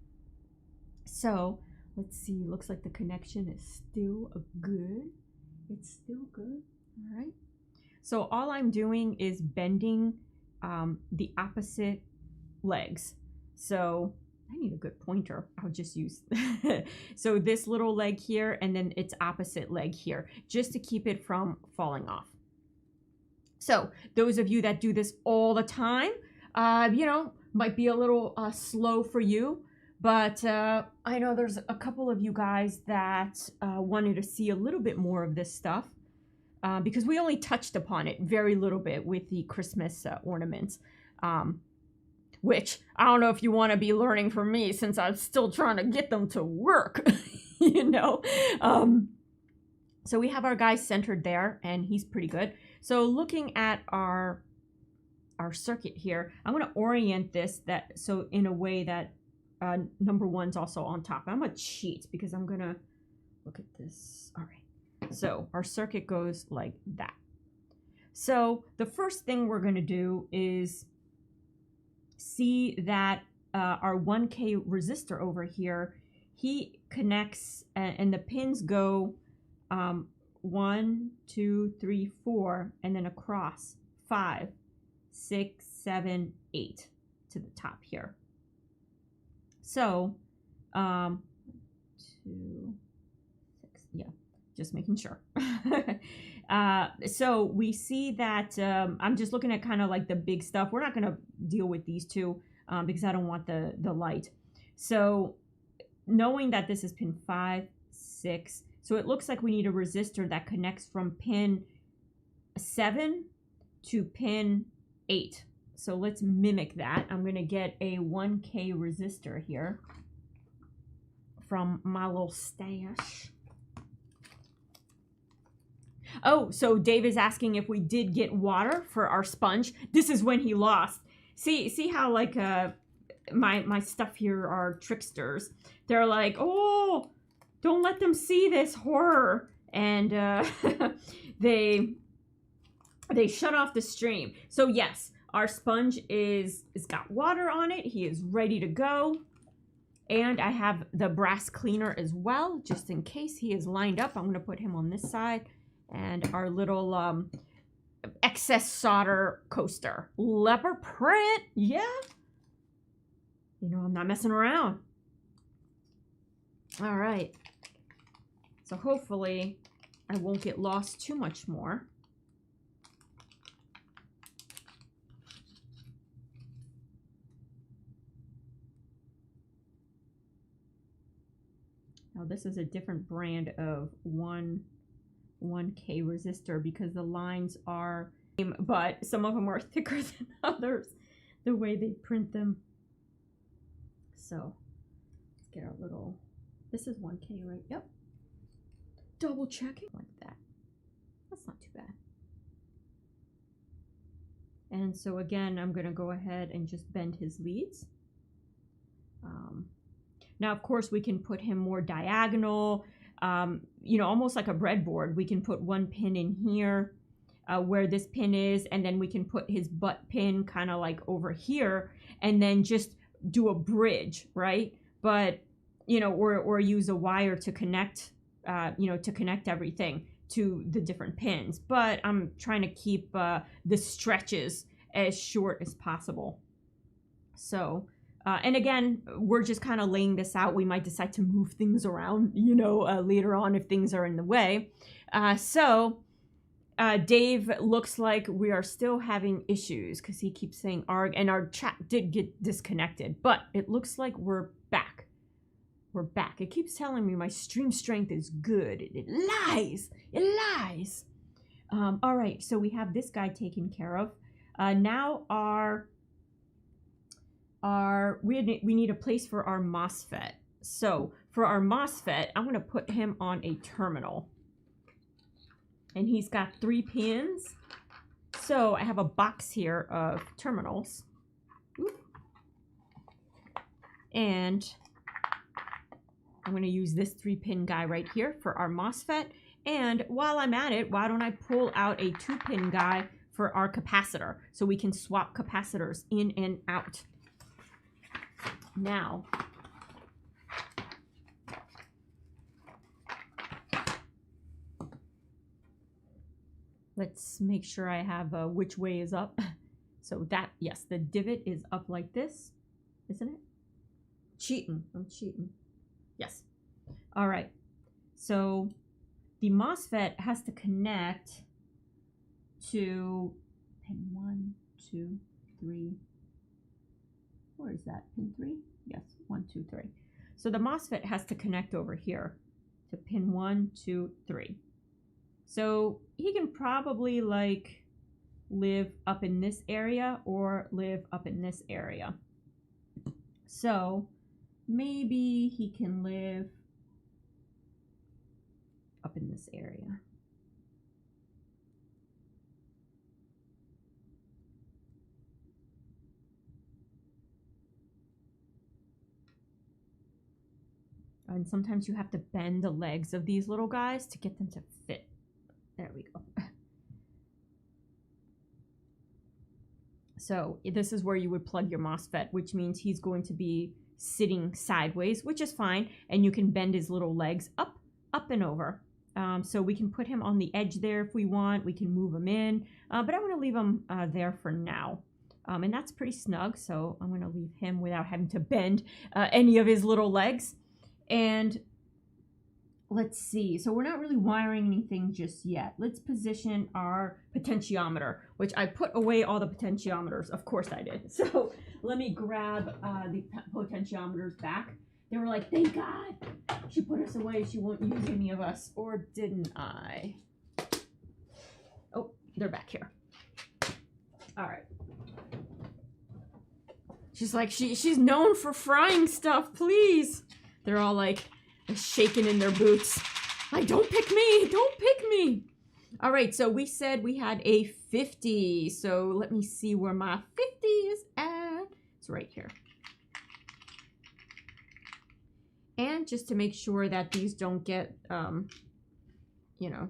So let's see. Looks like the connection is still good. It's still good. All right. So all I'm doing is bending the opposite legs. So I need a good pointer. I'll just use so this little leg here and then its opposite leg here, just to keep it from falling off. So those of you that do this all the time, might be a little slow for you, but I know there's a couple of you guys that wanted to see a little bit more of this stuff because we only touched upon it very little bit with the Christmas ornaments. Which I don't know if you want to be learning from me since I'm still trying to get them to work, So we have our guy centered there, and he's pretty good. So looking at our circuit here, I'm going to orient this so in a way that number 1's also on top. I'm going to cheat because I'm going to look at this. All right. So our circuit goes like that. So the first thing we're going to do is see that our 1K resistor over here, he connects and the pins go 1, 2, 3, 4, and then across 5, 6, 7, 8 to the top here. So, 2, 6, yeah, just making sure. So we see that I'm just looking at kind of like the big stuff. We're not going to deal with these two because I don't want the light. So knowing that this is pin 5, 6, so it looks like we need a resistor that connects from pin 7 to pin 8. So let's mimic that. I'm going to get a 1K resistor here from my little stash. Oh, so Dave is asking if we did get water for our sponge. This is when he lost. See how like my stuff here are tricksters. They're like, oh, don't let them see this horror, and they shut off the stream. So yes, our sponge is got water on it. He is ready to go. And I have the brass cleaner as well, just in case he is lined up. I'm going to put him on this side. And our little excess solder coaster. Leopard print, yeah. You know, I'm not messing around. All right. So hopefully I won't get lost too much more. Now this is a different brand of 1K resistor because the lines are, but some of them are thicker than others, the way they print them. So let's get our little, this is 1K, right? Yep. Double checking like that. That's not too bad. And so again, I'm going to go ahead and just bend his leads. Now, of course, we can put him more diagonal, you know, almost like a breadboard. We can put one pin in here where this pin is, and then we can put his butt pin kind of like over here, and then just do a bridge, right? But, you know, or use a wire to connect, you know, to connect everything to the different pins. But I'm trying to keep the stretches as short as possible. So, and again, we're just kind of laying this out. We might decide to move things around, you know, later on if things are in the way. Dave, looks like we are still having issues because he keeps saying arg, and our chat did get disconnected, but it looks like we're back. We're back. It keeps telling me my stream strength is good. It lies. It lies. All right, so we have this guy taken care of. Now we need a place for our MOSFET. So for our MOSFET, I'm going to put him on a terminal. And he's got 3 pins. So I have a box here of terminals. Oop. And I'm going to use this 3-pin guy right here for our MOSFET. And while I'm at it, why don't I pull out a 2-pin guy for our capacitor so we can swap capacitors in and out. Now, let's make sure I have which way is up. So that, yes, the divot is up like this, isn't it? Cheating, I'm cheating. Yes. All right. So the MOSFET has to connect to pin 1, 2, 3. Where is that? Pin 3? Yes, 1, 2, 3. So the MOSFET has to connect over here to pin 1, 2, 3. So he can probably like live up in this area or live up in this area. So maybe he can live up in this area. And sometimes you have to bend the legs of these little guys to get them to fit. There we go. So this is where you would plug your MOSFET, which means he's going to be sitting sideways, which is fine. And you can bend his little legs up, up and over. So we can put him on the edge there if we want. We can move him in, but I'm going to leave him there for now. And that's pretty snug, so I'm going to leave him without having to bend any of his little legs. And let's see. So we're not really wiring anything just yet. Let's position our potentiometer, which I put away all the potentiometers. Of course I did. So let me grab the potentiometers back. They were like, thank God she put us away. She won't use any of us. Or didn't I? Oh, they're back here. All right. She's like, she's known for frying stuff, please. They're all like shaking in their boots. Like, don't pick me, don't pick me. All right, so we said we had a 50. So let me see where my 50 is at. It's right here. And just to make sure that these don't get, you know,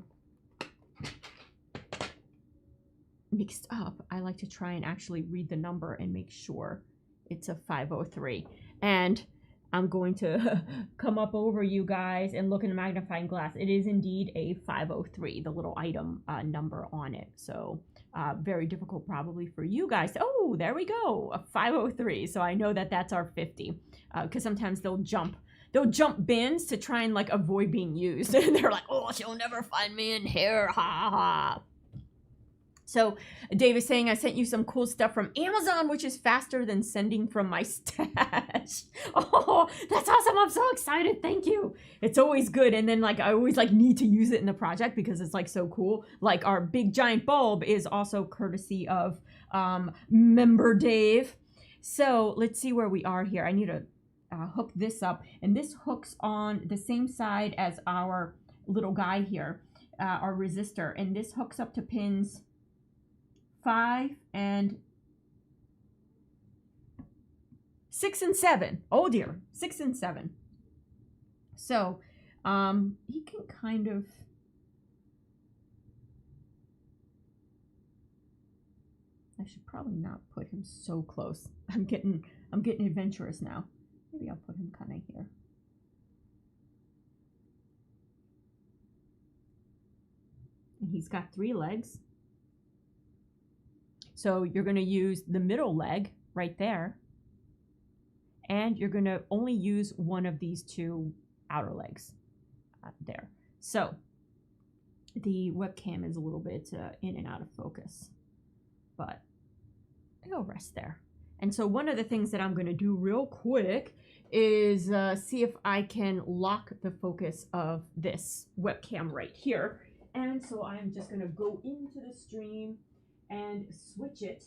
mixed up, I like to try and actually read the number and make sure it's a 503. And I'm going to come up over you guys and look in a magnifying glass. It is indeed a 503, the little item number on it. So very difficult probably for you guys. Oh, there we go, a 503. So I know that that's our 50, because sometimes they'll jump bins to try and like avoid being used. And they're like, oh, she'll never find me in here, ha ha. So Dave is saying, I sent you some cool stuff from Amazon, which is faster than sending from my stash. Oh, that's awesome. I'm so excited. Thank you. It's always good. And then like, I always like need to use it in the project because it's like so cool. Like our big giant bulb is also courtesy of member Dave. So let's see where we are here. I need to hook this up, and this hooks on the same side as our little guy here, our resistor. And this hooks up to pins 5 and 6 and 7. Oh dear, 6 and 7. So he can kind of, I should probably not put him so close. I'm getting adventurous now. Maybe I'll put him kind of here. And he's got 3 legs. So you're going to use the middle leg right there. And you're going to only use one of these 2 outer legs there. So the webcam is a little bit in and out of focus, but it'll rest there. And so one of the things that I'm going to do real quick is see if I can lock the focus of this webcam right here. And so I'm just going to go into the stream and switch it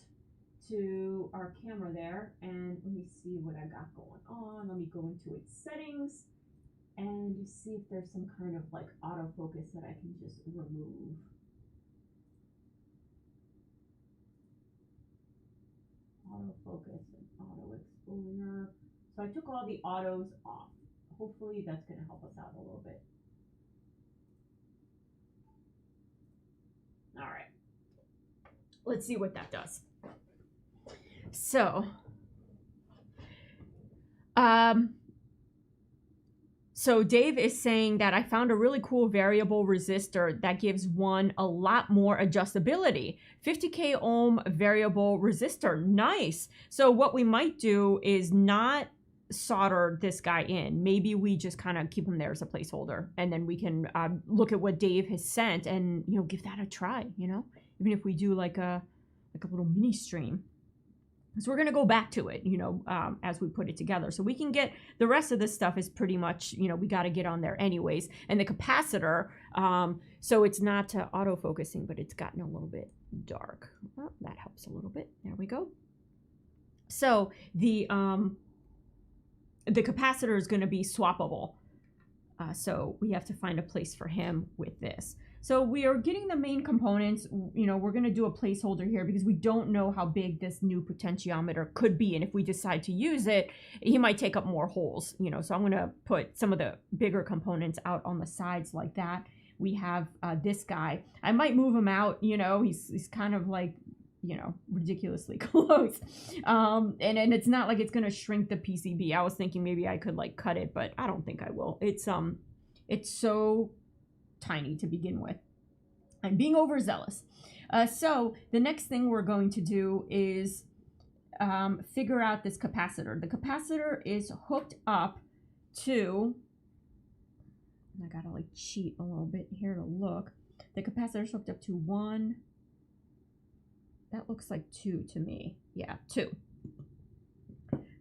to our camera there. And let me see what I got going on. Let me go into its settings and see if there's some kind of like autofocus that I can just remove. Autofocus and auto exposure. So I took all the autos off. Hopefully that's going to help us out a little bit. All right. Let's see what that does. So Dave is saying that I found a really cool variable resistor that gives one a lot more adjustability. 50K ohm variable resistor. Nice. So what we might do is not solder this guy in. Maybe we just kind of keep him there as a placeholder, and then we can look at what Dave has sent and, you know, give that a try, you know, even if we do like a little mini stream. So we're going to go back to it, you know, as we put it together. So we can get the rest of this stuff is pretty much, you know, we got to get on there anyways. And the capacitor, so it's not auto-focusing, but it's gotten a little bit dark. Well, that helps a little bit. There we go. So the capacitor is going to be swappable. So we have to find a place for him with this. So we are getting the main components. You know, we're going to do a placeholder here because we don't know how big this new potentiometer could be. And if we decide to use it, he might take up more holes, you know. So I'm going to put some of the bigger components out on the sides like that. We have this guy. I might move him out, you know, he's kind of like, you know, ridiculously close. And it's not like it's going to shrink the PCB. I was thinking maybe I could like cut it, but I don't think I will. It's so tiny to begin with. I'm being overzealous. So the next thing we're going to do is figure out this capacitor. The capacitor is hooked up to, I gotta like cheat a little bit here to look. The capacitor is hooked up to 1, that looks like 2 to me. Yeah, 2.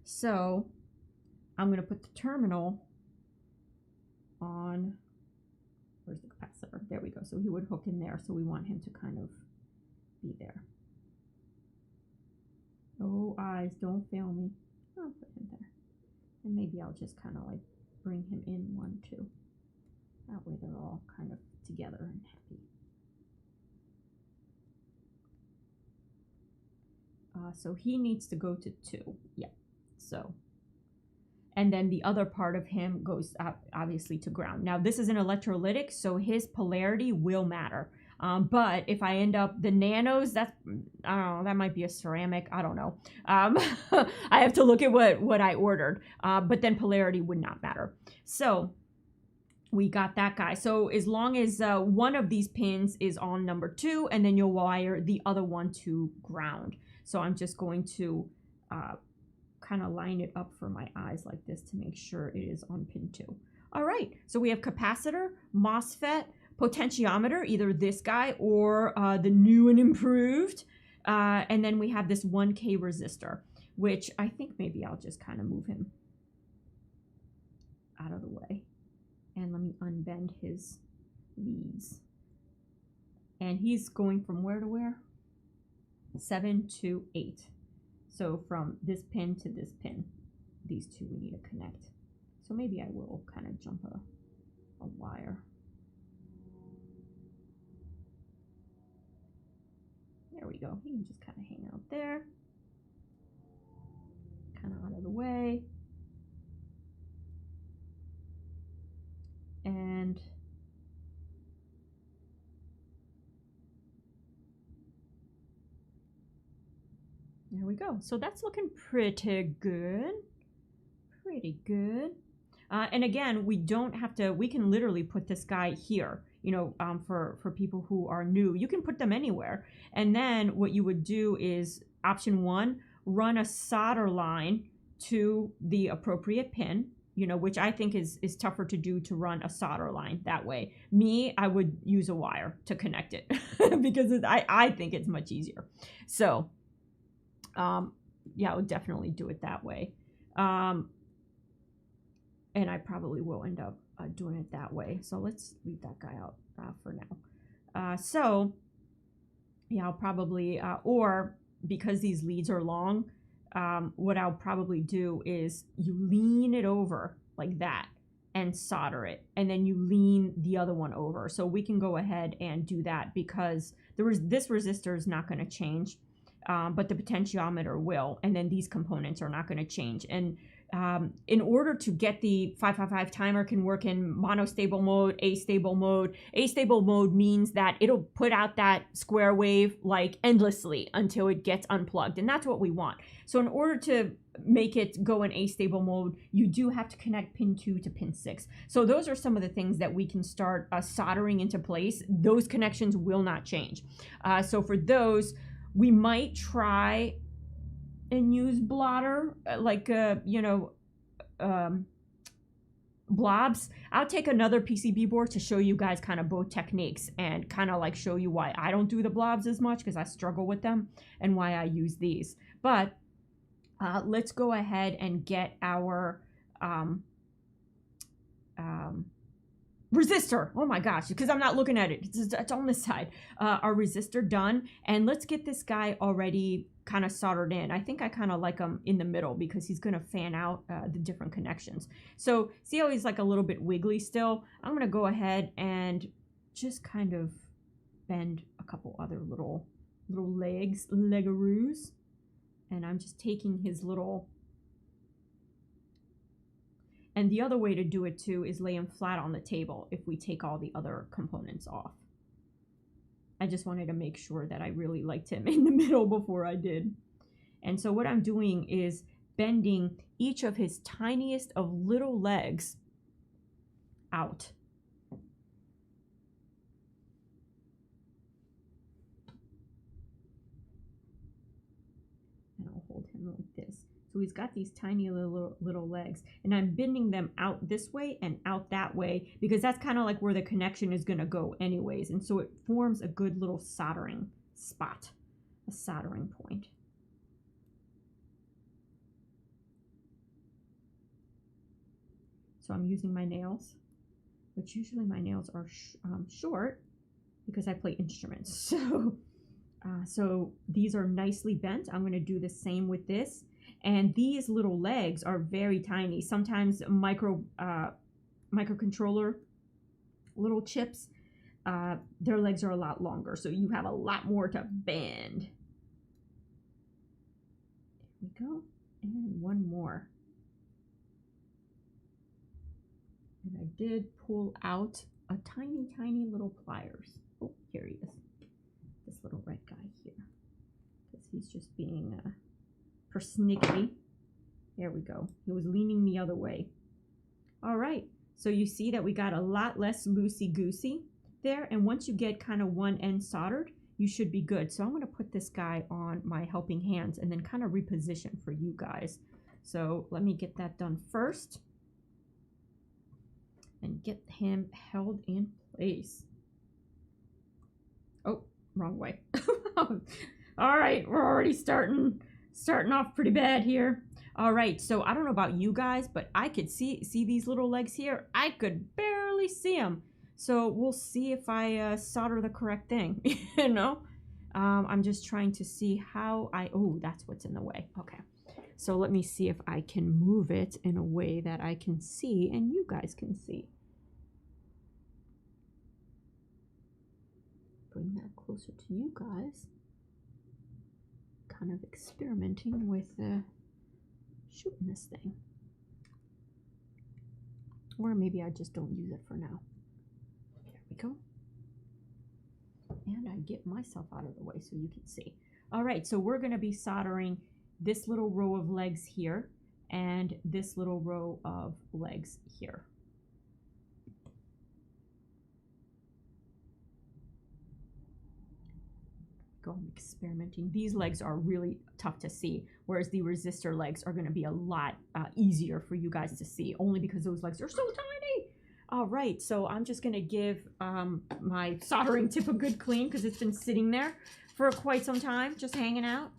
So I'm gonna put the terminal on, where's the capacitor? There we go. So he would hook in there. So we want him to kind of be there. Oh, eyes, don't fail me. I'll put him there. And maybe I'll just kind of like bring him in 1, 2. That way they're all kind of together and happy. So he needs to go to 2. Yeah. So, and then the other part of him goes up obviously to ground. Now this is an electrolytic, so his polarity will matter. But if I end up the nanos, that's, I don't know, that might be a ceramic, I don't know. I have to look at what I ordered, but then polarity would not matter. So we got that guy. So as long as one of these pins is on number 2, and then you'll wire the other one to ground. So I'm just going to kind of line it up for my eyes like this to make sure it is on pin 2. All right, so we have capacitor, MOSFET, potentiometer, either this guy or the new and improved. And then we have this 1K resistor, which I think maybe I'll just kind of move him out of the way. And let me unbend his leads. And he's going from where to where? 7 to 8. So from this pin to this pin, these two we need to connect. So maybe I will kind of jump a wire. There we go. He can just kind of hang out there. Kind of out of the way. And there we go. So that's looking pretty good. Pretty good. And again, we don't have to, we can literally put this guy here, you know, for people who are new. You can put them anywhere. And then what you would do is option 1, run a solder line to the appropriate pin, you know, which I think is tougher to do, to run a solder line that way. Me, I would use a wire to connect it because I think it's much easier. So, yeah, I would definitely do it that way. And I probably will end up doing it that way. So let's leave that guy out for now. So, yeah, I'll probably, or because these leads are long, what I'll probably do is you lean it over like that and solder it. And then you lean the other one over. So we can go ahead and do that because this resistor is not going to change, but the potentiometer will. And then these components are not going to change. And in order to get the 555 timer can work in monostable mode, astable mode. Astable mode means that it'll put out that square wave like endlessly until it gets unplugged. And that's what we want. So in order to make it go in astable mode, you do have to connect pin 2 to pin 6. So those are some of the things that we can start soldering into place. Those connections will not change. So for those, we might try and use blotter, like, you know, blobs. I'll take another PCB board to show you guys kind of both techniques and kind of like show you why I don't do the blobs as much because I struggle with them and why I use these. But let's go ahead and get our resistor. Oh my gosh, because I'm not looking at it. It's on this side. Our resistor done. And let's get this guy already kind of soldered in. I think I kind of like him in the middle because he's going to fan out the different connections. So see how he's like a little bit wiggly still? I'm going to go ahead and just kind of bend a couple other little legaroos. And I'm just taking his little... And the other way to do it too is lay him flat on the table if we take all the other components off. I just wanted to make sure that I really liked him in the middle before I did. And so what I'm doing is bending each of his tiniest of little legs out. So he's got these tiny little legs, and I'm bending them out this way and out that way because that's kind of like where the connection is going to go anyways. And so it forms a good little soldering spot, a soldering point. So I'm using my nails, which usually my nails are short because I play instruments. So these are nicely bent. I'm going to do the same with this. And these little legs are very tiny. Sometimes microcontroller little chips, their legs are a lot longer. So you have a lot more to bend. There we go. And one more. And I did pull out a tiny, tiny little pliers. Oh, here he is. This little red guy here. Because he's just being persnickety. There we go. He was leaning the other way. All right. So you see that we got a lot less loosey-goosey there. And once you get kind of one end soldered, you should be good. So I'm going to put this guy on my helping hands and then kind of reposition for you guys. So let me get that done first. And get him held in place. Oh, wrong way. All right, we're already starting off pretty bad here. All right, so I don't know about you guys, but I could see these little legs here. I could barely see them. So we'll see if I solder the correct thing, you know? I'm just trying to see how oh, that's what's in the way. Okay. So let me see if I can move it in a way that I can see and you guys can see. Bring that closer to you guys. Kind of experimenting with shooting this thing. Or maybe I just don't use it for now. There we go. And I get myself out of the way so you can see. All right, so we're going to be soldering this little row of legs here and this little row of legs here. I'm experimenting. These legs are really tough to see, whereas the resistor legs are going to be a lot easier for you guys to see, only because those legs are so tiny. All right, so I'm just going to give my soldering tip a good clean because it's been sitting there for quite some time, just hanging out.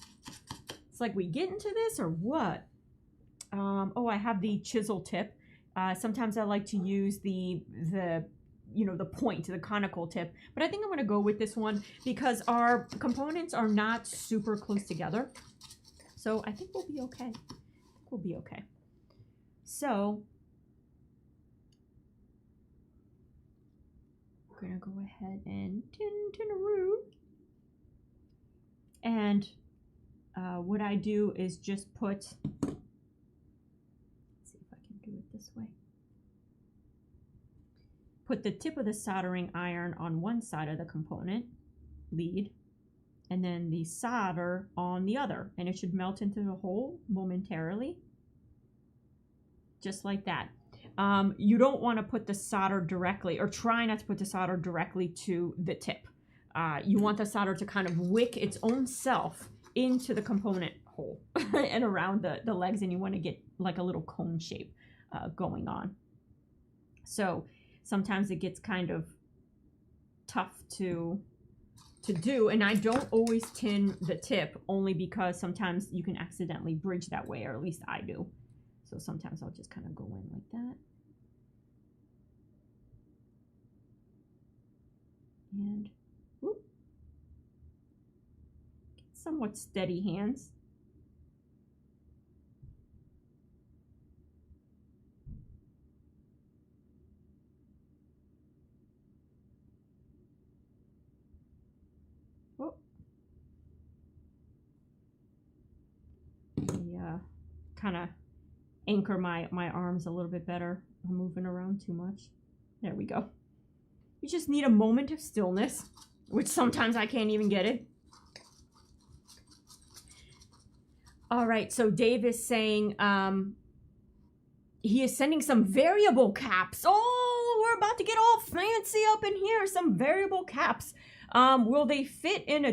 It's like, we get into this or what? Oh, I have the chisel tip. Sometimes I like to use the point, the conical tip, but I think I'm going to go with this one because our components are not super close together. So I think we'll be okay. We'll be okay. So we're going to go ahead and tin-tin-a-roo. And what I do is just put, let's see if I can do it this way. Put the tip of the soldering iron on one side of the component, lead, and then the solder on the other. And it should melt into the hole momentarily, just like that. You don't want to put the solder directly, or try not to put the solder directly to the tip. You want the solder to kind of wick its own self into the component hole and around the legs, and you want to get like a little cone shape going on. So sometimes it gets kind of tough to do, and I don't always tin the tip, only because sometimes you can accidentally bridge that way, or at least I do. So sometimes I'll just kind of go in like that. And whoop, get somewhat steady hands. Kind of anchor my arms a little bit better. I'm moving around too much. There we go. You just need a moment of stillness, which sometimes I can't even get it. All right, so Dave is saying he is sending some variable caps. Oh, we're about to get all fancy up in here. Some variable caps. Will they fit in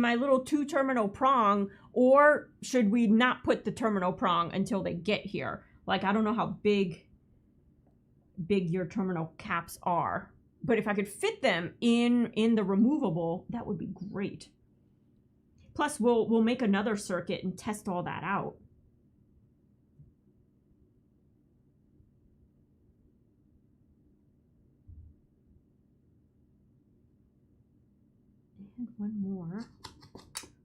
my little 2-terminal prong, or should we not put the terminal prong until they get here? Like, I don't know how big your terminal caps are, but if I could fit them in the removable, that would be great. Plus, we'll make another circuit and test all that out. And one more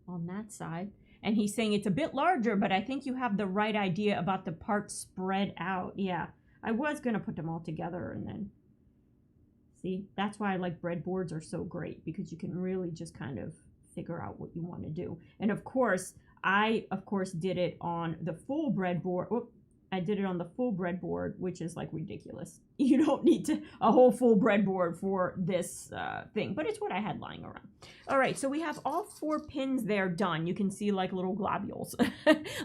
on that side. And he's saying it's a bit larger, but I think you have the right idea about the parts spread out. Yeah, I was going to put them all together and then... See, that's why I like breadboards are so great, because you can really just kind of figure out what you want to do. And of course, I did it on the full breadboard. Whoop, I did it on the full breadboard, which is like ridiculous. You don't need a whole full breadboard for this thing, but it's what I had lying around. All right, so we have all 4 pins there done. You can see like little globules,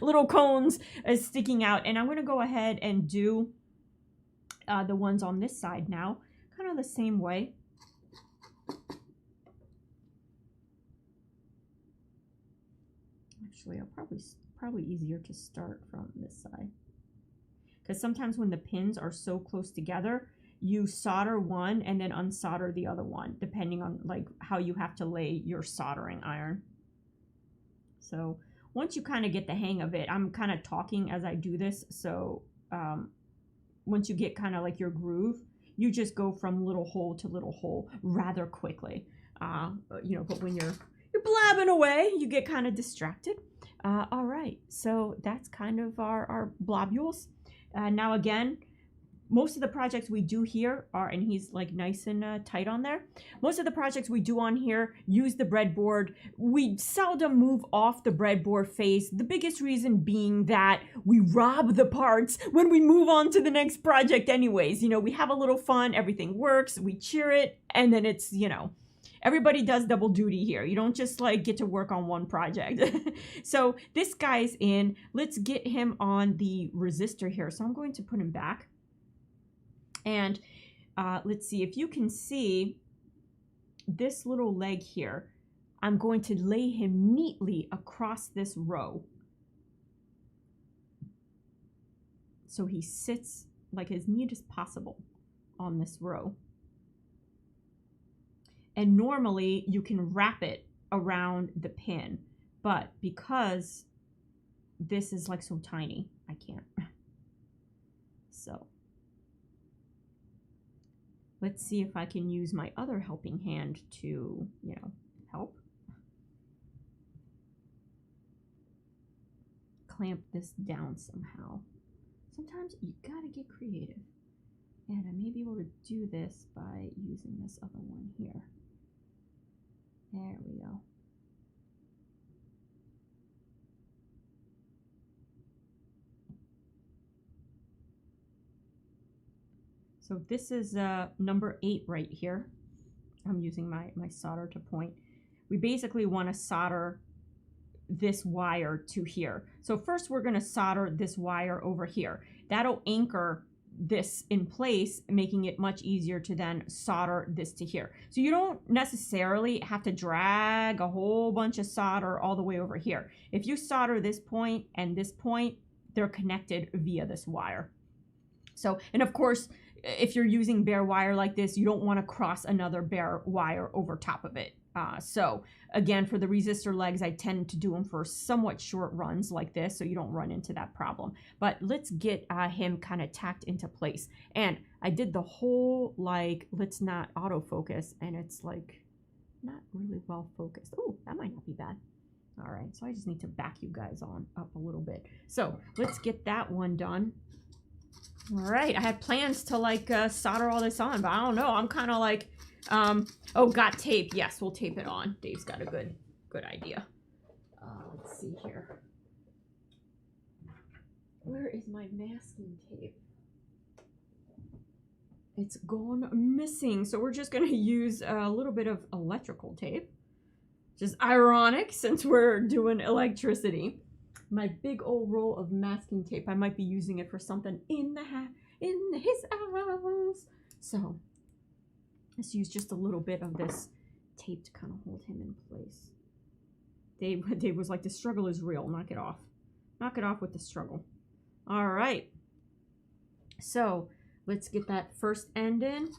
little cones sticking out. And I'm going to go ahead and do the ones on this side now, kind of the same way. Actually, I'll probably easier to start from this side, because sometimes when the pins are so close together, you solder one and then unsolder the other one, depending on like how you have to lay your soldering iron. So once you kind of get the hang of it, I'm kind of talking as I do this, so once you get kind of like your groove, you just go from little hole to little hole rather quickly. You know, but when you're blabbing away, you get kind of distracted. All right, so that's kind of our blobules. Now again, most of the projects we do here are, and he's like nice and tight on there. Most of the projects we do on here use the breadboard. We seldom move off the breadboard face. The biggest reason being that we rob the parts when we move on to the next project anyways. You know, we have a little fun, everything works, we cheer it, and then it's, you know, everybody does double duty here. You don't just like get to work on one project. So this guy's in. Let's get him on the resistor here. So I'm going to put him back. And let's see if you can see this little leg here. I'm going to lay him neatly across this row, so he sits like as neat as possible on this row. And normally you can wrap it around the pin, but because this is like so tiny, I can't. So let's see if I can use my other helping hand to, you know, help. Clamp this down somehow. Sometimes you gotta get creative. And I may be able to do this by using this other one here. There we go. So this is number 8 right here. I'm using my solder to point. We basically want to solder this wire to here. So first we're going to solder this wire over here. That'll anchor this in place, making it much easier to then solder this to here. So you don't necessarily have to drag a whole bunch of solder all the way over here. If you solder this point and this point, they're connected via this wire. So, and of course, if you're using bare wire like this, you don't want to cross another bare wire over top of it. So again, for the resistor legs, I tend to do them for somewhat short runs like this, so you don't run into that problem. But let's get him kind of tacked into place. And I did the whole, like, let's not autofocus, and it's like not really well focused. Oh, that might not be bad. All right, so I just need to back you guys on up a little bit. So let's get that one done. All right, I had plans to like solder all this on, but I don't know. I'm kind of like, oh, got tape. Yes, we'll tape it on. Dave's got a good idea. Let's see here. Where is my masking tape? It's gone missing. So we're just going to use a little bit of electrical tape. Just ironic since we're doing electricity. My big old roll of masking tape. I might be using it for something in his house. So let's use just a little bit of this tape to kind of hold him in place. Dave was like, the struggle is real. Knock it off. Knock it off with the struggle. All right. So let's get that first end in.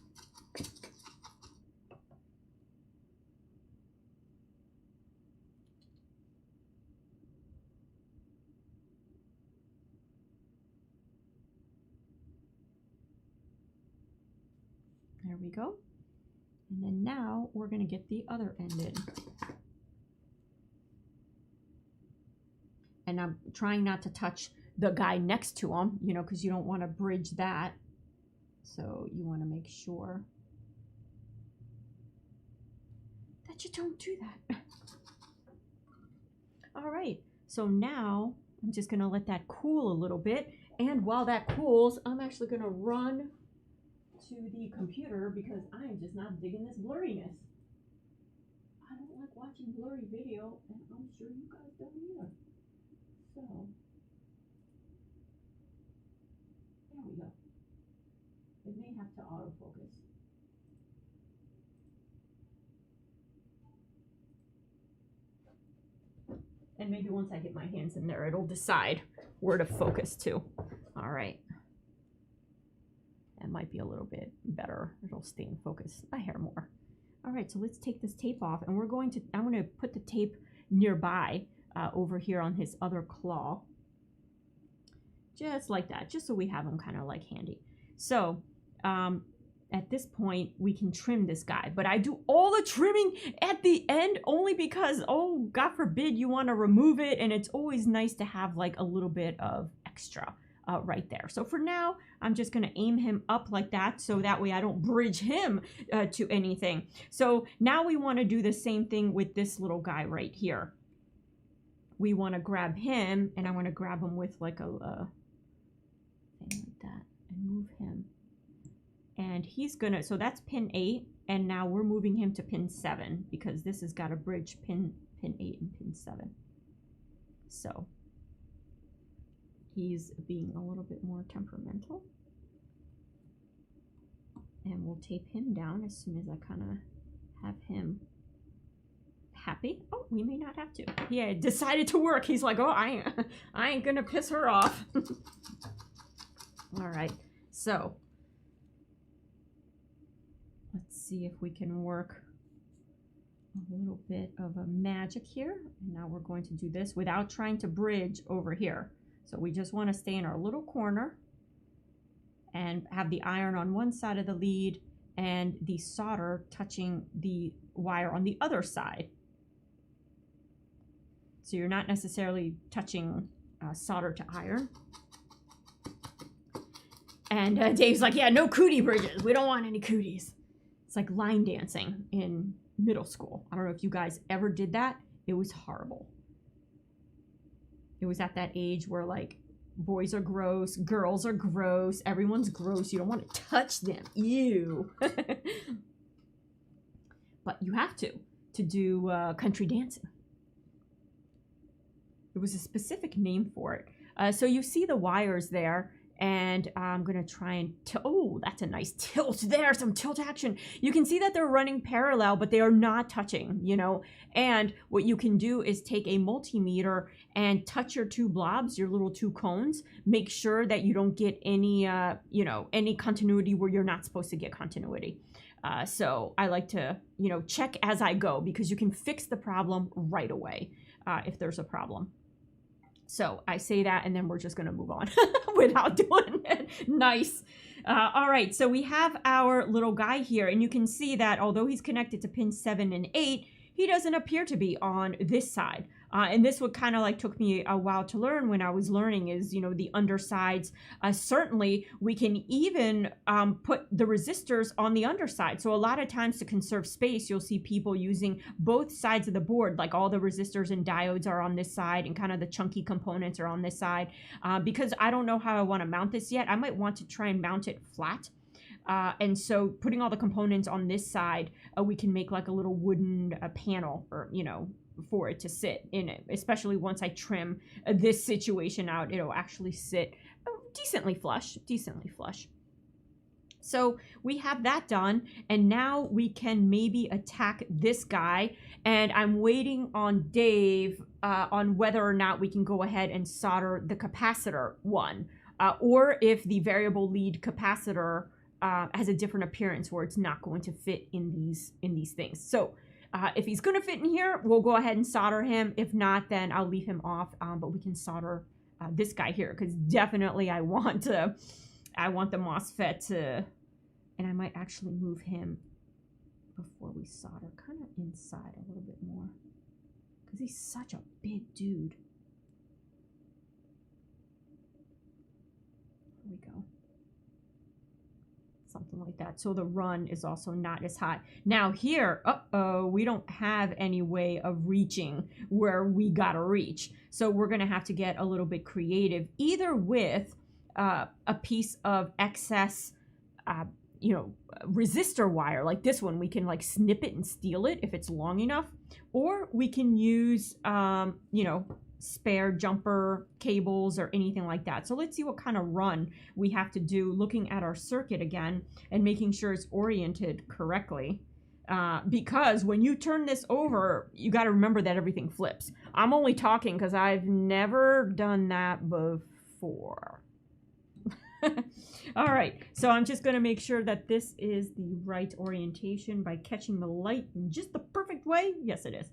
There we go. And then now we're going to get the other end in. And I'm trying not to touch the guy next to him, you know, because you don't want to bridge that. So you want to make sure that you don't do that. All right, so now I'm just going to let that cool a little bit. And while that cools, I'm actually going to run to the computer because I am just not digging this blurriness. I don't like watching blurry video, and I'm sure you guys don't either. So, there we go. It may have to autofocus. And maybe once I get my hands in there, it'll decide where to focus to. All right. That might be a little bit better. It'll stay in focus a hair more. All right, so let's take this tape off, and I'm going to put the tape nearby over here on his other claw. Just like that, just so we have them kind of like handy. So at this point, we can trim this guy, but I do all the trimming at the end only because, oh, God forbid you want to remove it, and it's always nice to have like a little bit of extra right there. So for now, I'm just going to aim him up like that, so that way I don't bridge him to anything. So now we want to do the same thing with this little guy right here. We want to grab him, and I want to grab him with like a thing like that and move him. And he's gonna, so that's pin 8, and now we're moving him to pin 7 because this has got to bridge pin 8 and pin 7. So he's being a little bit more temperamental. And we'll tape him down as soon as I kind of have him happy. Oh, we may not have to. He decided to work. He's like, oh, I ain't gonna piss her off. All right, so let's see if we can work a little bit of a magic here. And now we're going to do this without trying to bridge over here. So we just want to stay in our little corner and have the iron on one side of the lead and the solder touching the wire on the other side. So you're not necessarily touching solder to iron. And Dave's like, yeah, no cootie bridges. We don't want any cooties. It's like line dancing in middle school. I don't know if you guys ever did that. It was horrible. It was at that age where like boys are gross, girls are gross, everyone's gross. You don't want to touch them. Ew. But you have to do country dancing. There was a specific name for it. So you see the wires there, and I'm going to try and, oh, that's a nice tilt there, some tilt action. You can see that they're running parallel, but they are not touching, you know. And what you can do is take a multimeter and touch your two blobs, your little two cones. Make sure that you don't get any, you know, any continuity where you're not supposed to get continuity. So I like to, you know, check as I go because you can fix the problem right away if there's a problem. So I say that, and then we're just going to move on without doing it. Nice. All right, so we have our little guy here, and you can see that although he's connected to pin 7 and 8, he doesn't appear to be on this side. And this would kind of like took me a while to learn when I was learning is, you know, the undersides. Certainly, we can even put the resistors on the underside. So a lot of times to conserve space, you'll see people using both sides of the board, like all the resistors and diodes are on this side and kind of the chunky components are on this side. Because I don't know how I want to mount this yet. I might want to try and mount it flat. And so putting all the components on this side, we can make like a little wooden panel or, you know, for it to sit in it, especially once I trim this situation out, it'll actually sit decently flush. So we have that done, and now we can maybe attack this guy. And I'm waiting on Dave on whether or not we can go ahead and solder the capacitor one, or if the variable lead capacitor has a different appearance where it's not going to fit in these things. So if he's going to fit in here, we'll go ahead and solder him. If not, then I'll leave him off. But we can solder this guy here, because definitely I want the MOSFET to, and I might actually move him before we solder, kind of inside a little bit more, because he's such a big dude. Here we go. Something like that. So the run is also not as hot. Now here, we don't have any way of reaching where we gotta reach. So we're gonna have to get a little bit creative, either with a piece of excess, resistor wire like this one. We can like snip it and steal it if it's long enough, or we can use, spare jumper cables or anything like that. So let's see what kind of run we have to do, looking at our circuit again and making sure it's oriented correctly. Because when you turn this over, you got to remember that everything flips. I'm only talking because I've never done that before. All right, so I'm just going to make sure that this is the right orientation by catching the light in just the perfect way. Yes, it is.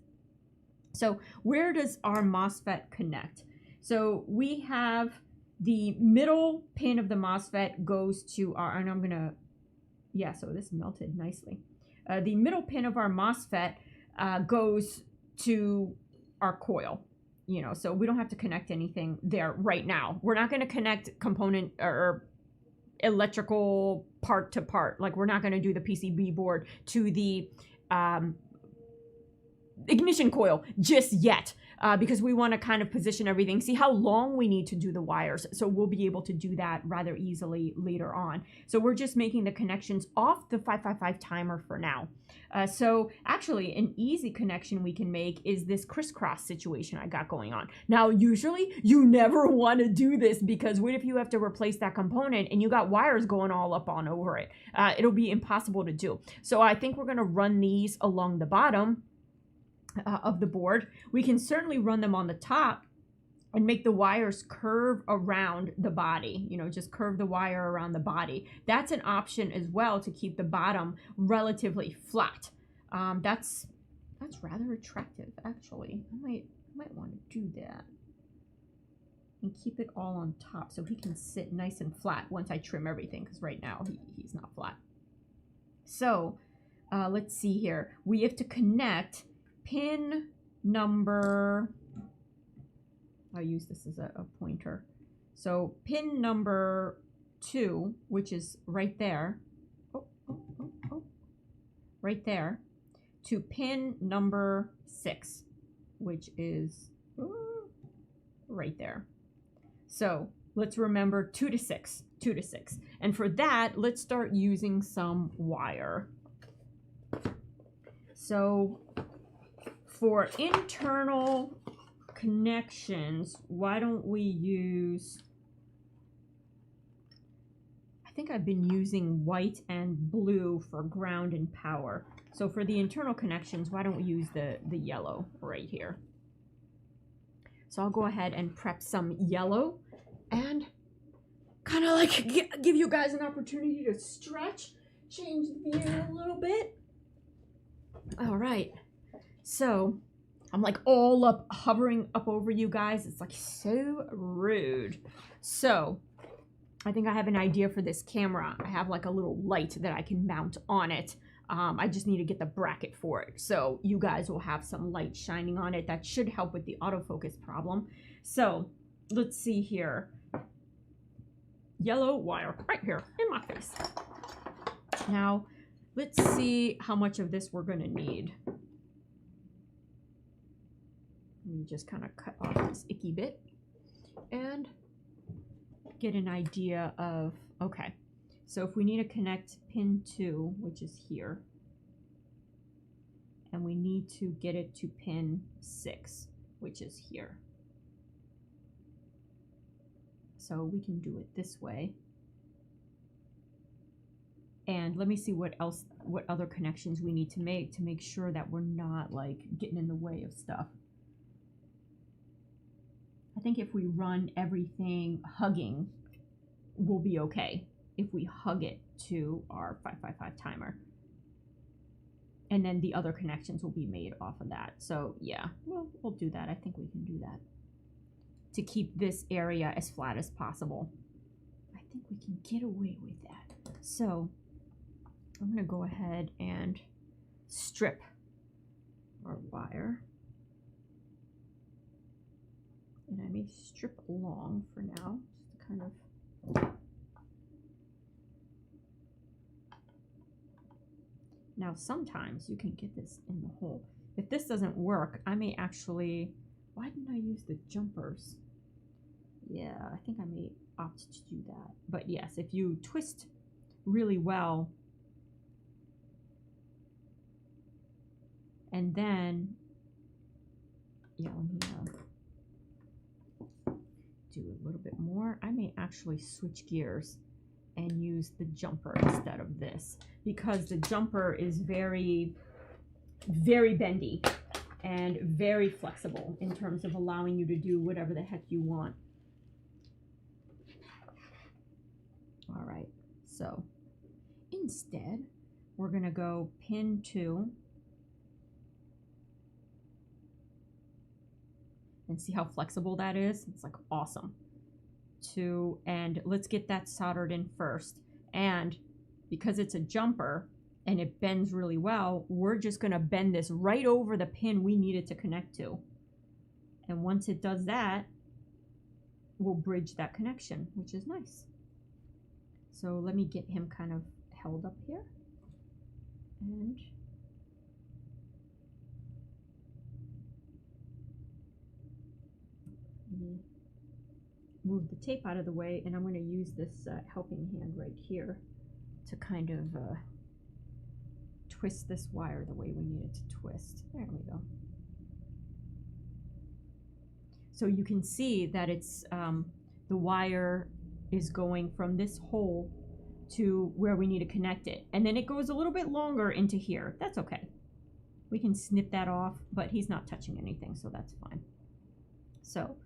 So where does our MOSFET connect? So we have the middle pin of the MOSFET goes to our, and I'm going to, yeah, so this melted nicely. The middle pin of our MOSFET goes to our coil. So we don't have to connect anything there right now. We're not going to connect component or electrical part to part. Like, we're not going to do the PCB board to the ignition coil just yet, because we want to kind of position everything, see how long we need to do the wires. So we'll be able to do that rather easily later on. So we're just making the connections off the 555 timer for now. So actually an easy connection we can make is this crisscross situation I got going on. Now, usually you never want to do this, because what if you have to replace that component and you got wires going all up on over it? It'll be impossible to do. So I think we're going to run these along the bottom of the board. We can certainly run them on the top and make the wires curve around the body, just curve the wire around the body. That's an option as well to keep the bottom relatively flat. That's rather attractive, actually. I might want to do that and keep it all on top so he can sit nice and flat once I trim everything, because right now he's not flat. So let's see here. We have to connect pin number, I'll use this as a pointer. So pin number 2, which is right there, right there, to pin number 6, which is right there. So let's remember 2 to 6, 2 to 6. And for that, let's start using some wire. So for internal connections, why don't we use, I think I've been using white and blue for ground and power. So for the internal connections, why don't we use the yellow right here? So I'll go ahead and prep some yellow and kind of like give you guys an opportunity to stretch, change the view a little bit. All right. So I'm like all up, hovering up over you guys. It's like so rude. So I think I have an idea for this camera. I have like a little light that I can mount on it. I just need to get the bracket for it. So you guys will have some light shining on it. That should help with the autofocus problem. So let's see here. Yellow wire right here in my face. Now let's see how much of this we're gonna need. Let me just kind of cut off this icky bit and get an idea of, okay, so if we need to connect pin 2, which is here, and we need to get it to pin 6, which is here. So we can do it this way. And let me see what other connections we need to make sure that we're not like getting in the way of stuff. I think if we run everything hugging, we'll be okay. If we hug it to our 555 timer. And then the other connections will be made off of that. So yeah, we'll do that. I think we can do that to keep this area as flat as possible. I think we can get away with that. So I'm gonna go ahead and strip our wire. And I may strip along for now, just to kind of. Now sometimes you can get this in the hole. If this doesn't work, I may actually, why didn't I use the jumpers? Yeah, I think I may opt to do that. But yes, if you twist really well, and then, yeah, let me do a little bit more. I may actually switch gears and use the jumper instead of this, because the jumper is very, very bendy and very flexible in terms of allowing you to do whatever the heck you want. All right, so instead, we're gonna go pin 2 and see how flexible that is. It's like awesome. 2, and let's get that soldered in first. And because it's a jumper and it bends really well, we're just gonna bend this right over the pin we need it to connect to. And once it does that, we'll bridge that connection, which is nice. So let me get him kind of held up here. And move the tape out of the way, and I'm going to use this helping hand right here to kind of twist this wire the way we need it to twist. There we go. So you can see that it's the wire is going from this hole to where we need to connect it, and then it goes a little bit longer into here. That's okay. We can snip that off, but he's not touching anything, so that's fine. So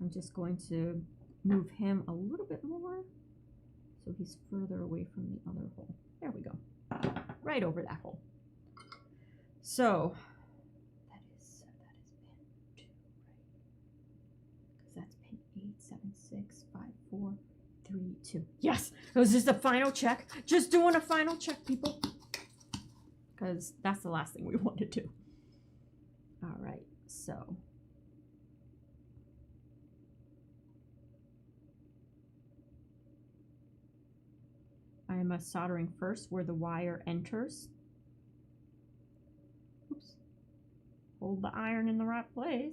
I'm just going to move him a little bit more so he's further away from the other hole. There we go. Right over that hole. So that is pin 2, right? Because that's pin 8, 7, 6, 5, 4, 3, 2. Yes, it was just a final check. Just doing a final check, people. Because that's the last thing we want to do. All right, so I'm soldering first where the wire enters. Oops. Hold the iron in the right place.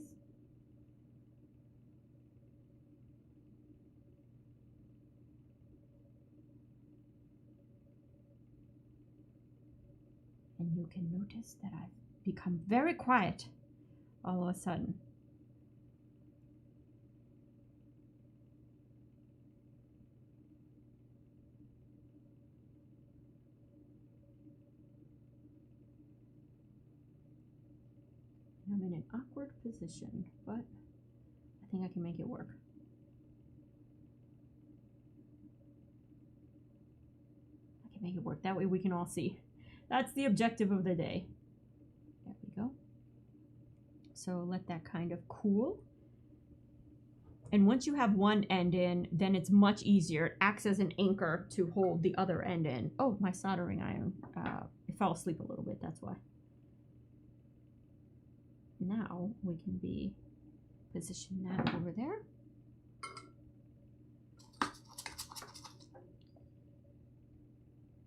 And you can notice that I've become very quiet all of a sudden. I'm in an awkward position, but I think I can make it work. I can make it work. That way we can all see. That's the objective of the day. There we go. So let that kind of cool. And once you have one end in, then it's much easier. It acts as an anchor to hold the other end in. Oh, my soldering iron. It fell asleep a little bit, that's why. Now we can position that over there.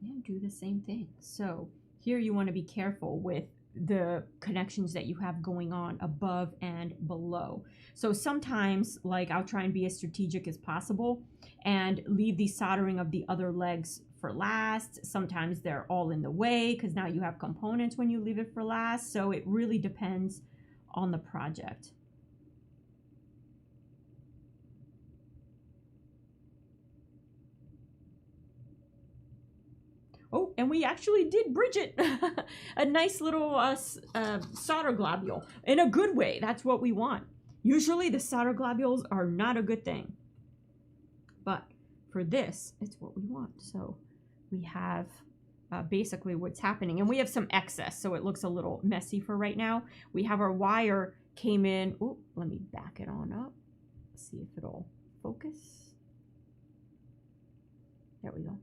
And do the same thing. So here you want to be careful with the connections that you have going on above and below. So sometimes, like, I'll try and be as strategic as possible and leave the soldering of the other legs for last. Sometimes they're all in the way because now you have components when you leave it for last. So it really depends on the project. Oh, and we actually did bridge it. A nice little solder globule in a good way. That's what we want. Usually the solder globules are not a good thing. But for this, it's what we want. So we have basically what's happening. And we have some excess, so it looks a little messy for right now. We have our wire came in. Oh, let me back it on up. See if it'll focus. There we go.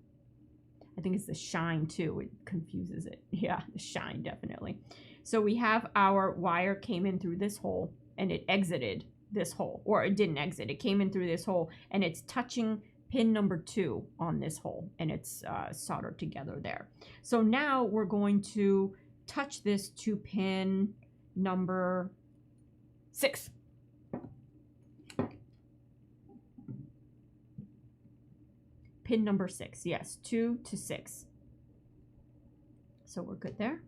I think it's the shine too. It confuses it. Yeah, the shine definitely. So we have our wire came in through this hole and it exited this hole, or it didn't exit. It came in through this hole and it's touching pin number 2 on this hole, and it's soldered together there. So now we're going to touch this to pin number 6. Pin number 6, yes, 2 to 6. So we're good there.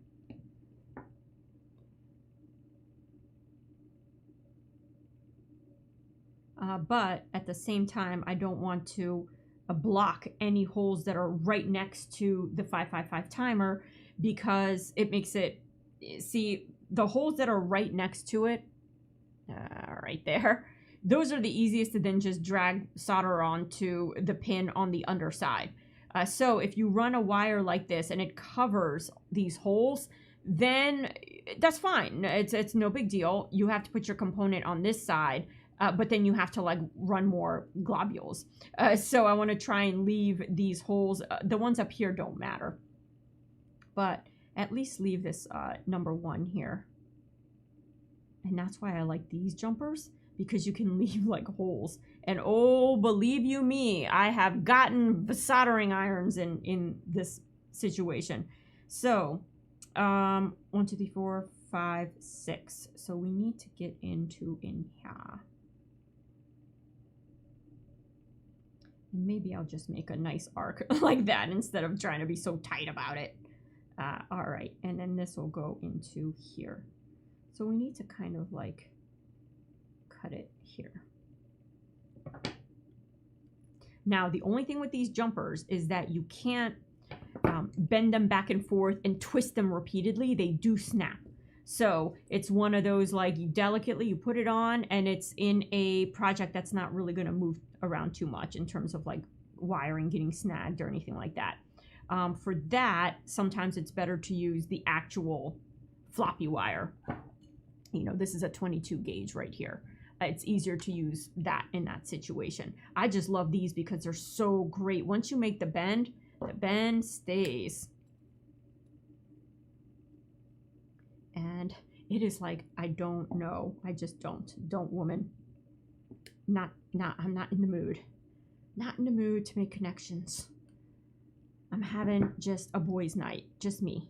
But at the same time, I don't want to block any holes that are right next to the 555 timer, because it makes it, see, the holes that are right next to it, right there, those are the easiest to then just drag solder onto the pin on the underside. So if you run a wire like this and it covers these holes, then that's fine. It's no big deal. You have to put your component on this side, but then you have to like run more globules. So I want to try and leave these holes. The ones up here don't matter, but at least leave this number 1 here. And that's why I like these jumpers, because you can leave like holes. And oh, believe you me, I have gotten soldering irons in this situation. So 1, 2, 3, 4, 5, 6. So we need to get in here. And maybe I'll just make a nice arc like that instead of trying to be so tight about it. All right, and then this will go into here. So we need to kind of like cut it here. Now, the only thing with these jumpers is that you can't bend them back and forth and twist them repeatedly. They do snap. So it's one of those, like, you delicately, you put it on and it's in a project that's not really going to move around too much in terms of like wiring getting snagged or anything like that. For that, sometimes it's better to use the actual floppy wire. You know, this is a 22 gauge right here. It's easier to use that in that situation. I just love these because they're so great. Once you make the bend stays. And it is like, I don't know. I just don't woman. I'm not in the mood. Not in the mood to make connections. I'm having just a boys' night. Just me.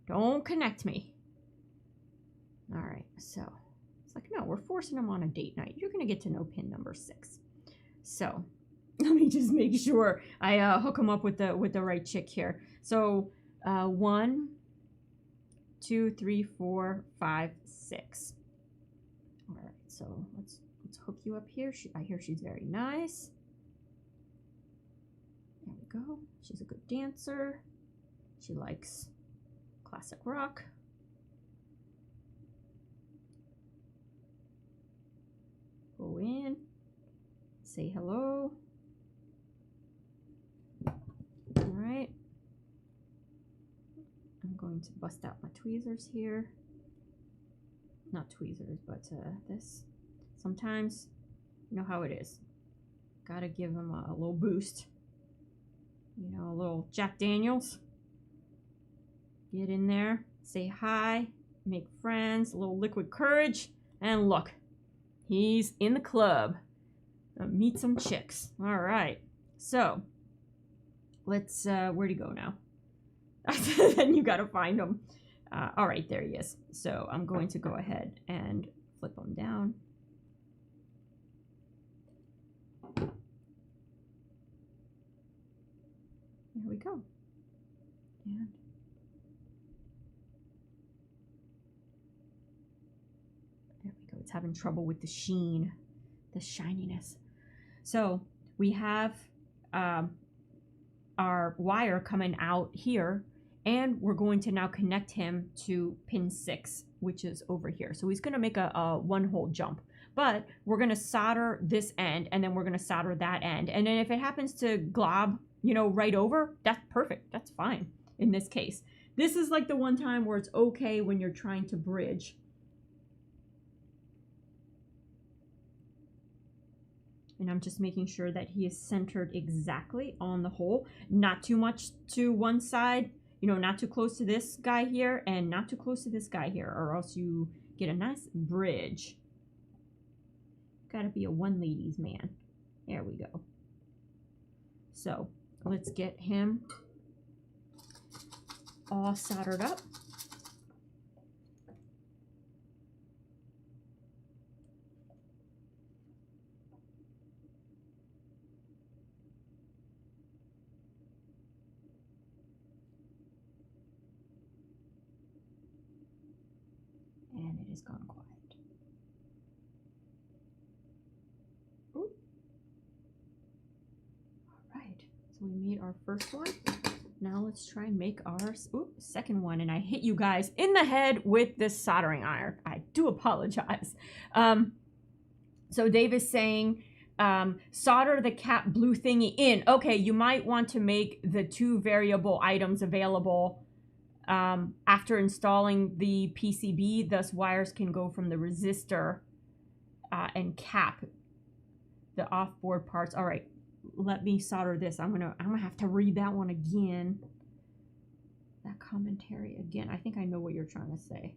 Don't connect me. All right, so it's like, no, we're forcing them on a date night. You're going to get to know pin number 6. So let me just make sure I hook them up with the right chick here. So 1, 2, 3, 4, 5, 6. All right, so let's hook you up here. I hear she's very nice. There we go. She's a good dancer. She likes classic rock. Go in, say hello. All right. I'm going to bust out my tweezers here. Not tweezers, but this. Sometimes, you know how it is. Gotta give them a little boost. You know, a little Jack Daniels. Get in there, say hi, make friends, a little liquid courage, and look. He's in the club. Meet some chicks. All right. So, let's, where'd he go now? Then you gotta find him. All right, there he is. So, I'm going to go ahead and flip him down. There we go. And there we go. It's having trouble with the sheen, the shininess. So we have our our wire coming out here, and we're going to now connect him to pin 6, which is over here. So he's going to make a one-hole jump. But we're going to solder this end, and then we're going to solder that end. And then if it happens to glob, you know, right over, that's perfect. That's fine in this case. This is like the one time where it's okay when you're trying to bridge. And I'm just making sure that he is centered exactly on the hole. Not too much to one side, you know, not too close to this guy here, and not too close to this guy here, or else you get a nice bridge. Gotta be a one ladies man. There we go. So let's get him all soldered up. And it has gone quiet. Ooh. All right, so we made our first one. Now let's try and make our second one. And I hit you guys in the head with this soldering iron. I do apologize. So Dave is saying, solder the cap blue thingy in. Okay, you might want to make the 2 variable items available after installing the PCB. Thus wires can go from the resistor and cap the off-board parts. All right. Let me solder this. I'm gonna have to read that one again. That commentary again. I think I know what you're trying to say.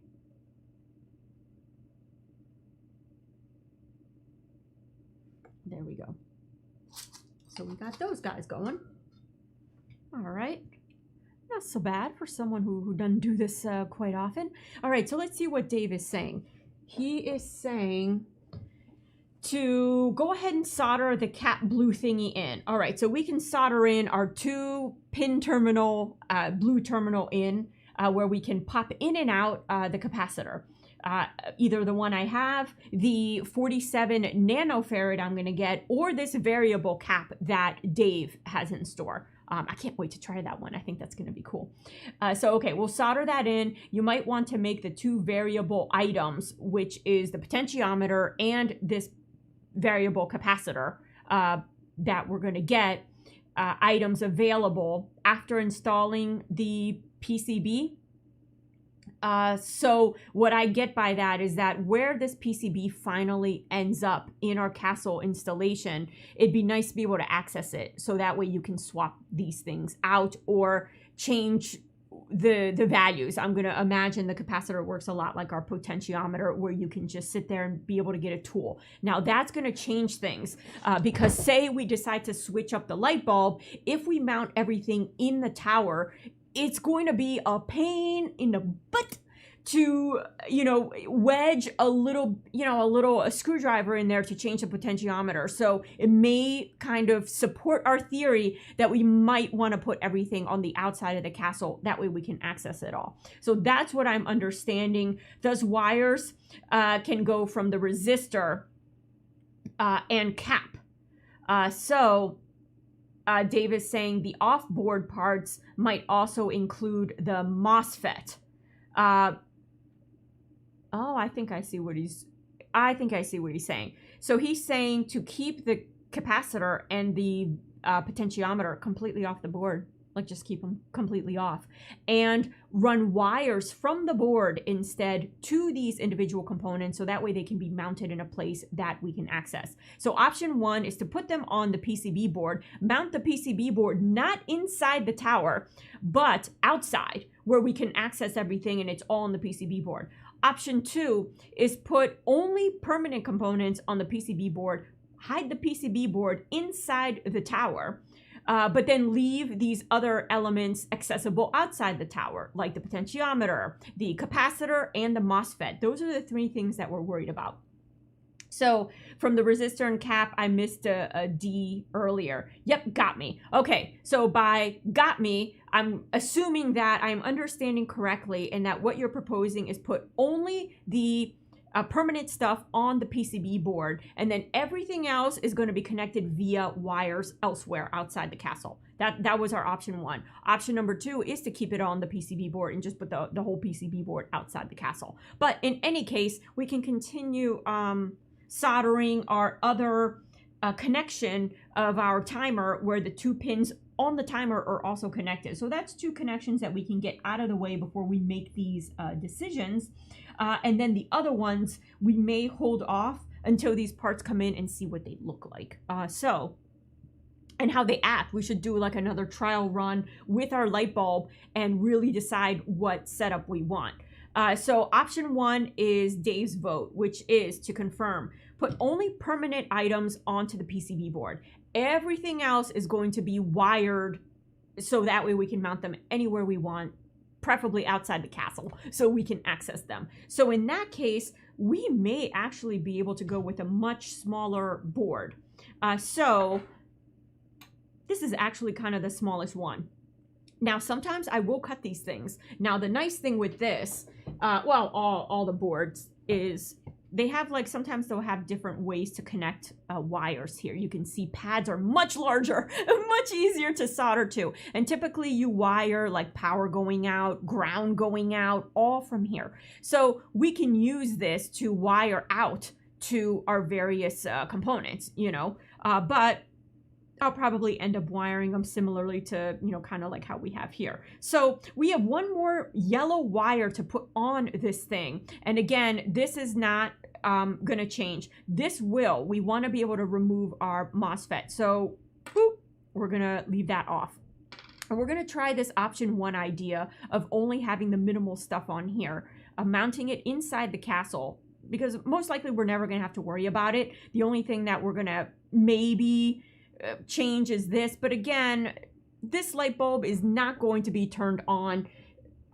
There we go. So we got those guys going. All right. Not so bad for someone who doesn't do this quite often. All right, so let's see what Dave is saying. He is saying to go ahead and solder the cap blue thingy in. All right, so we can solder in our 2 pin terminal, blue terminal in, where we can pop in and out the capacitor. Either the one I have, the 47 nanofarad I'm gonna get, or this variable cap that Dave has in store. I can't wait to try that one. I think that's gonna be cool. So, okay, we'll solder that in. You might want to make the 2 variable items, which is the potentiometer and this variable capacitor that we're going to get items available after installing the PCB. So what I get by that is that where this PCB finally ends up in our castle installation, it'd be nice to be able to access it. So that way you can swap these things out or change the values. I'm going to imagine the capacitor works a lot like our potentiometer, where you can just sit there and be able to get a tool. Now that's going to change things because say we decide to switch up the light bulb, if we mount everything in the tower, it's going to be a pain in the butt to, you know, wedge a little screwdriver in there to change the potentiometer. So it may kind of support our theory that we might want to put everything on the outside of the castle. That way we can access it all. So that's what I'm understanding. Those wires can go from the resistor and cap. Dave is saying the off-board parts might also include the MOSFET. I think I see what he's saying. So he's saying to keep the capacitor and the potentiometer completely off the board, like just keep them completely off, and run wires from the board instead to these individual components, so that way they can be mounted in a place that we can access. So option 1 is to put them on the PCB board, mount the PCB board not inside the tower, but outside where we can access everything and it's all on the PCB board. Option 2 is put only permanent components on the PCB board, hide the PCB board inside the tower, but then leave these other elements accessible outside the tower, like the potentiometer, the capacitor, and the MOSFET. Those are the 3 things that we're worried about. So from the resistor and cap, I missed a D earlier. Yep, got me. Okay, so by got me, I'm assuming that I'm understanding correctly and that what you're proposing is put only the permanent stuff on the PCB board, and then everything else is going to be connected via wires elsewhere outside the castle. That was our option 1. Option number 2 is to keep it on the PCB board and just put the whole PCB board outside the castle. But in any case, we can continue soldering our other connection of our timer where the 2 pins on the timer are also connected. So that's 2 connections that we can get out of the way before we make these decisions. And then the other ones, we may hold off until these parts come in and see what they look like. And how they act. We should do like another trial run with our light bulb and really decide what setup we want. So option 1 is Dave's vote, which is to confirm, put only permanent items onto the PCB board. Everything else is going to be wired so that way we can mount them anywhere we want, preferably outside the castle, so we can access them. So in that case, we may actually be able to go with a much smaller board. So this is actually kind of the smallest one. Now, sometimes I will cut these things. Now, the nice thing with this, well, all the boards is they have like, sometimes they'll have different ways to connect wires here. You can see pads are much larger, much easier to solder to. And typically you wire like power going out, ground going out, all from here. So we can use this to wire out to our various components, you know, but I'll probably end up wiring them similarly to, you know, kind of like how we have here. So we have one more yellow wire to put on this thing. And again, this is not going to change. We want to be able to remove our MOSFET. So boop, we're going to leave that off. And we're going to try this option 1 idea of only having the minimal stuff on here, mounting it inside the castle, because most likely we're never going to have to worry about it. The only thing that we're going to maybe change is this, but again, this light bulb is not going to be turned on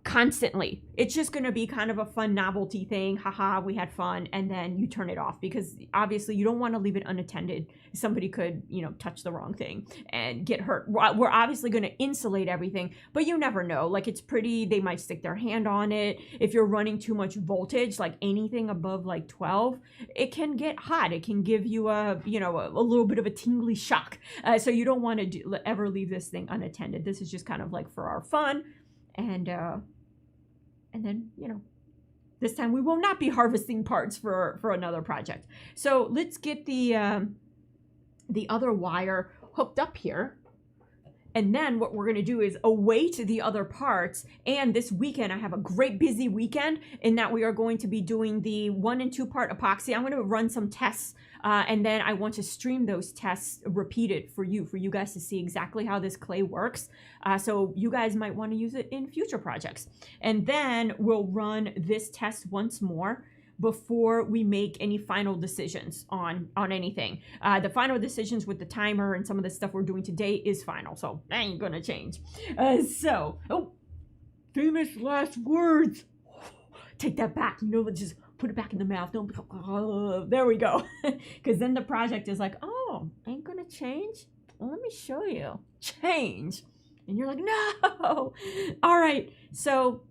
constantly. It's just going to be kind of a fun novelty thing. Haha, we had fun. And then you turn it off because obviously you don't want to leave it unattended. Somebody could, you know, touch the wrong thing and get hurt. We're obviously going to insulate everything, but you never know. Like, it's pretty, they might stick their hand on it. If you're running too much voltage, like anything above like 12, it can get hot. It can give you a, you know, a little bit of a tingly shock. So you don't want to ever leave this thing unattended. This is just kind of like for our fun. And then, you know, this time we will not be harvesting parts for another project. So let's get the other wire hooked up here. And then what we're going to do is await the other parts. And this weekend, I have a great busy weekend in that we are going to be doing the 1 and 2 part epoxy. I'm going to run some tests and then I want to stream those tests repeated for you guys to see exactly how this clay works. So you guys might want to use it in future projects. And then we'll run this test once more before we make any final decisions on anything. The final decisions with the timer and some of the stuff we're doing today is final, so that ain't gonna change. Oh, famous last words. Take that back, you know, just put it back in the mouth. Don't, there we go. Because then the project is like, oh, ain't gonna change? Well, let me show you. Change. And you're like, no. All right, so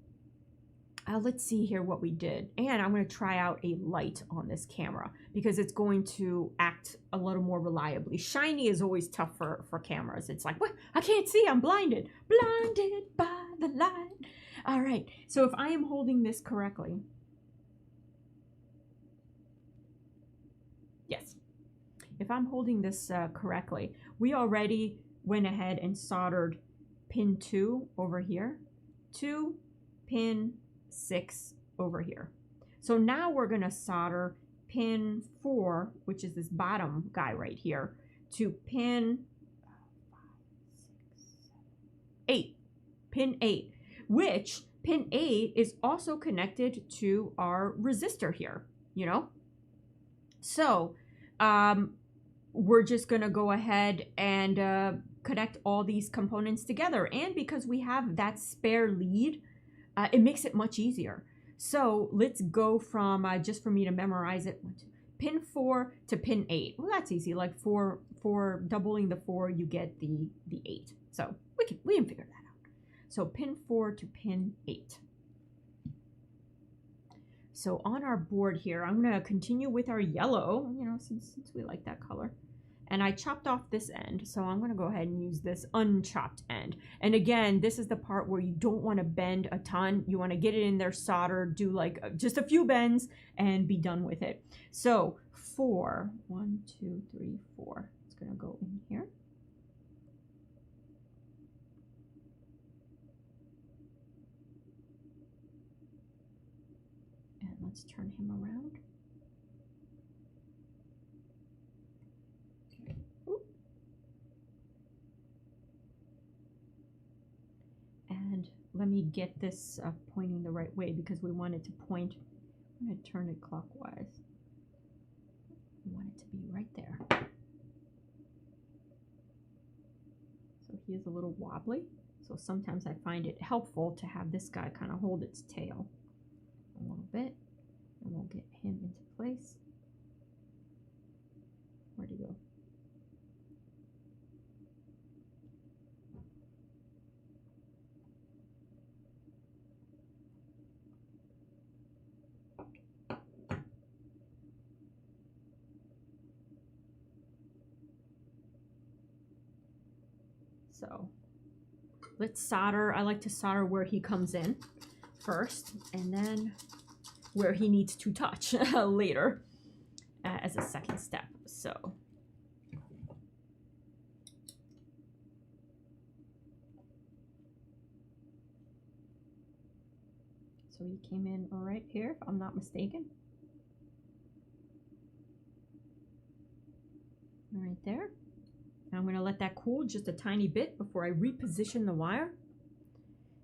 let's see here what we did. And I'm going to try out a light on this camera because it's going to act a little more reliably. Shiny is always tough for cameras. It's like, what? I can't see. I'm blinded. Blinded by the light. All right. So if I am holding this correctly. Yes. If I'm holding this correctly, we already went ahead and soldered pin 2 over here to pin 6 over here. So now we're going to solder pin 4, which is this bottom guy right here, to pin 8, pin 8, which pin 8 is also connected to our resistor here, you know? So we're just going to go ahead and connect all these components together. And because we have that spare lead, it makes it much easier. So let's go from, just for me to memorize it, pin 4 to pin 8. Well, that's easy. Like for doubling the 4, you get the 8. So we can figure that out. So pin 4 to pin 8. So on our board here, I'm going to continue with our yellow, you know, since we like that color. And I chopped off this end, so I'm going to go ahead and use this unchopped end. And again, this is the part where you don't want to bend a ton. You want to get it in there, solder, do like just a few bends, and be done with it. So 4, 1, 2, 3, 4. It's going to go in here. And let's turn him around. And let me get this pointing the right way because we want it to point. I'm going to turn it clockwise. We want it to be right there. So he is a little wobbly. So sometimes I find it helpful to have this guy kind of hold its tail a little bit. And we'll get him into place. Where'd he go? So let's solder. I like to solder where he comes in first, and then where he needs to touch later as a second step. So he came in right here, if I'm not mistaken. Right there. I'm going to let that cool just a tiny bit before I reposition the wire.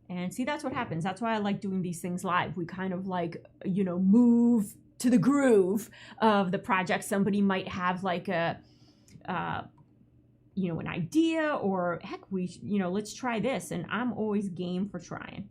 And see, that's what happens. That's why I like doing these things live. We kind of like, you know, move to the groove of the project. Somebody might have like a, you know, an idea, or heck, you know, let's try this. And I'm always game for trying.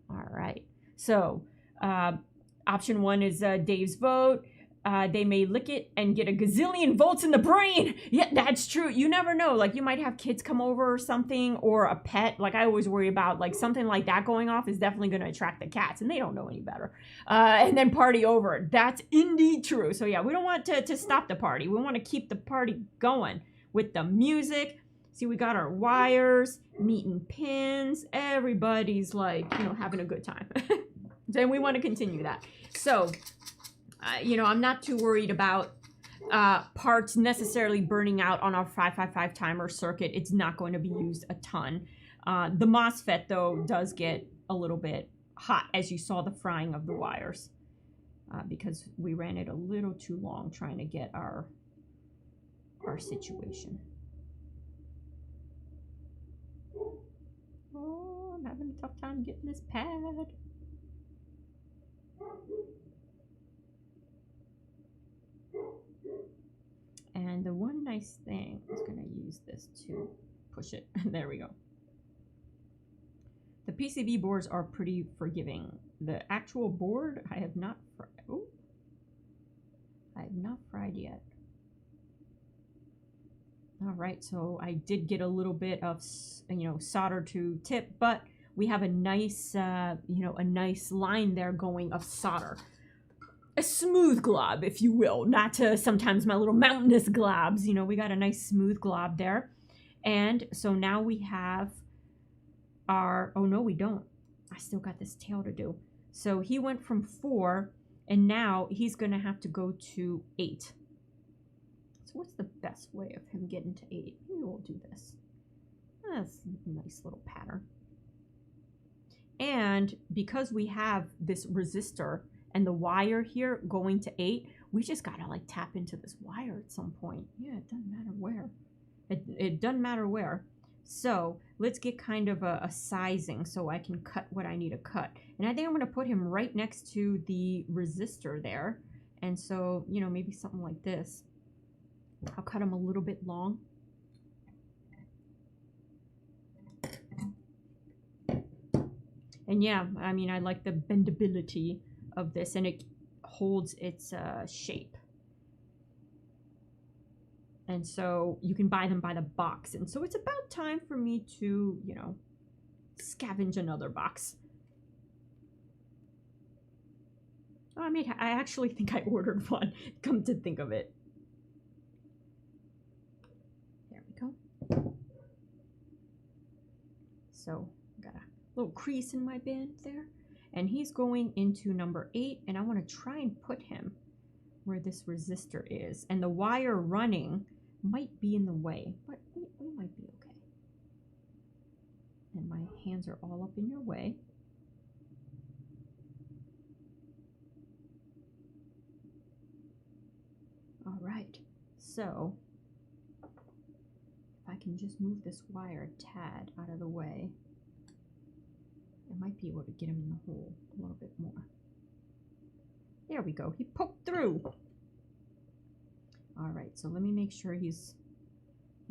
All right. So option 1 is Dave's vote. They may lick it and get a gazillion volts in the brain. Yeah, that's true. You never know. Like, you might have kids come over or something, or a pet. Like, I always worry about, like, something like that going off is definitely going to attract the cats, and they don't know any better. And then party over. That's indeed true. So, yeah, we don't want to stop the party. We want to keep the party going with the music. See, we got our wires, meeting pins. Everybody's, like, you know, having a good time. And we want to continue that. So, you know, I'm not too worried about parts necessarily burning out on our 555 timer circuit. It's not going to be used a ton. The MOSFET, though, does get a little bit hot, as you saw the frying of the wires, because we ran it a little too long trying to get our situation. Oh, I'm having a tough time getting this pad. And the one nice thing, I was going to use this to push it. There we go. The PCB boards are pretty forgiving. The actual board, I have not fried. Oh, I have not fried yet. All right, so I did get a little bit of, you know, solder to tip, but we have a nice, you know, a nice line there going of solder. A smooth glob, if you will, not to sometimes my little mountainous globs. You know, we got a nice smooth glob there. And so now we have our, oh no, we don't. I still got this tail to do. So he went from 4, and now he's going to have to go to 8. So what's the best way of him getting to 8? Maybe we'll do this. That's a nice little pattern. And because we have this resistor and the wire here going to 8, we just gotta like tap into this wire at some point. Yeah, it doesn't matter where. It doesn't matter where. So let's get kind of a sizing so I can cut what I need to cut. And I think I'm gonna put him right next to the resistor there. And so, you know, maybe something like this. I'll cut him a little bit long. And yeah, I mean, I like the bendability of this, and it holds its shape. And so you can buy them by the box. And so it's about time for me to, you know, scavenge another box. Oh, I actually think I ordered one, come to think of it. There we go. So, got a little crease in my band there. And he's going into number 8, and I want to try and put him where this resistor is. And the wire running might be in the way, but we might be okay. And my hands are all up in your way. All right, so if I can just move this wire a tad out of the way, I might be able to get him in the hole a little bit more. There we go, he poked through. All right, so let me make sure he's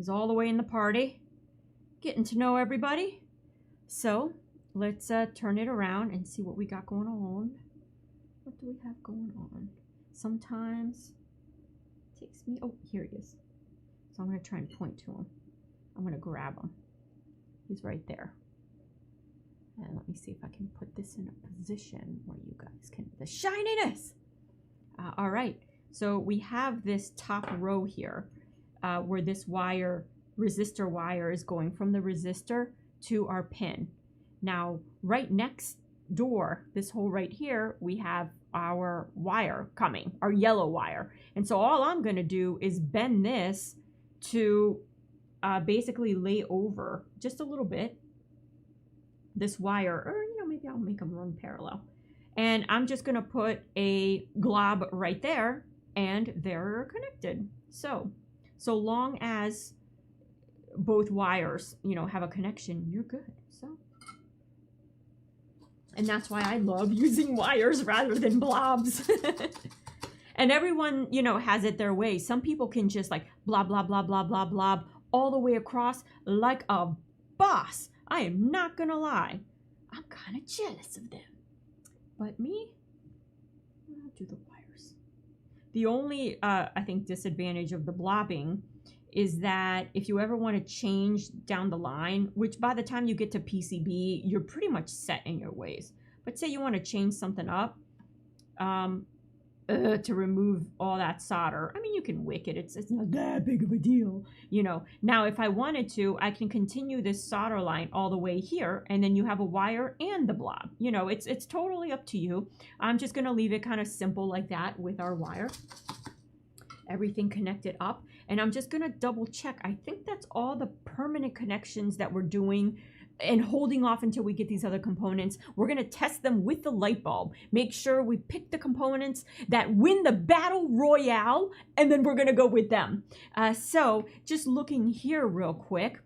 all the way in the party, getting to know everybody. So let's turn it around and see what we got going on. What do we have going on? Sometimes it takes me, oh, here he is. So I'm gonna try and point to him. I'm gonna grab him. He's right there. And let me see if I can put this in a position where you guys can, the shininess. All right, so we have this top row here where this wire, resistor wire, is going from the resistor to our pin. Now, right next door, this hole right here, we have our wire coming, our yellow wire. And so all I'm gonna do is bend this to basically lay over just a little bit this wire, or maybe I'll make them run parallel. And I'm just gonna put a glob right there, and they're connected. So long as both wires, have a connection, you're good. So, and that's why I love using wires rather than blobs. And everyone, has it their way. Some people can just like blob, blob, blob, blob, blob, blob all the way across like a boss. I am not gonna lie. I'm kind of jealous of them. But me, I'll do the wires. The only, I think, disadvantage of the blobbing is that if you ever want to change down the line, which by the time you get to PCB, you're pretty much set in your ways. But say you want to change something up, to remove all that solder. I mean, you can wick it. It's not that big of a deal, Now, if I wanted to, I can continue this solder line all the way here, and then you have a wire and the blob. It's totally up to you. I'm just going to leave it kind of simple like that with our wire. Everything connected up. And I'm just going to double check. I think that's all the permanent connections that we're doing and holding off until we get these other components. We're going to test them with the light bulb. Make sure we pick the components that win the battle royale, and then we're going to go with them. So just looking here real quick,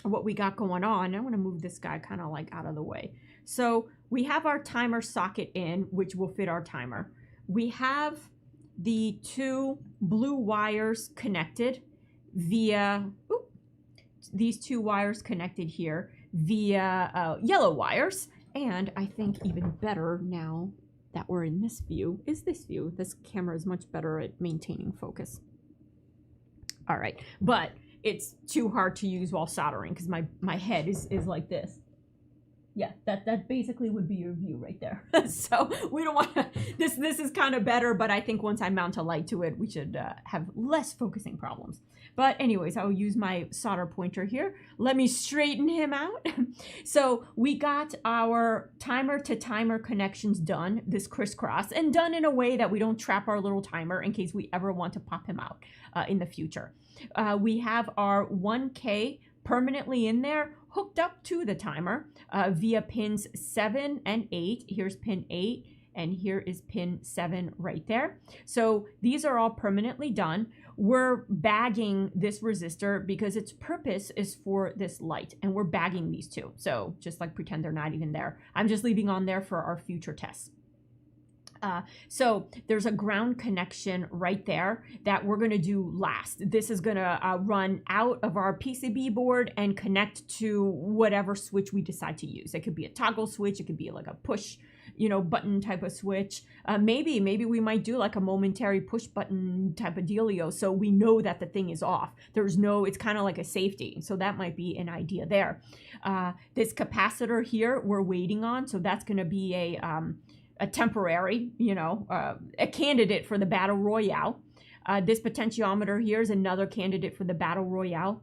what we got going on. I want to move this guy kind of like out of the way. So we have our timer socket in, which will fit our timer. We have the 2 blue wires connected via, these 2 wires connected here via yellow wires. And I think even better now that we're in this view is this view. This camera is much better at maintaining focus. All right, but it's too hard to use while soldering because my head is like this. Yeah, that basically would be your view right there. So we don't want to, this is kind of better, but I think once I mount a light to it, we should have less focusing problems. But anyways, I'll use my solder pointer here. Let me straighten him out. So we got our timer to timer connections done, this crisscross, and done in a way that we don't trap our little timer in case we ever want to pop him out in the future. We have our 1K permanently in there, hooked up to the timer via pins 7 and 8. Here's pin 8, and here is pin 7 right there. So these are all permanently done. We're bagging this resistor because its purpose is for this light, and we're bagging these 2. So just like pretend they're not even there. I'm just leaving on there for our future tests. So there's a ground connection right there that we're going to do last. This is going to run out of our PCB board and connect to whatever switch we decide to use. It could be a toggle switch. It could be like a push, button type of switch. Maybe we might do like a momentary push button type of dealio. So we know that the thing is off. It's kind of like a safety. So that might be an idea there. This capacitor here we're waiting on. So that's going to be a temporary, you know, a candidate for the battle royale. This potentiometer here is another candidate for the battle royale.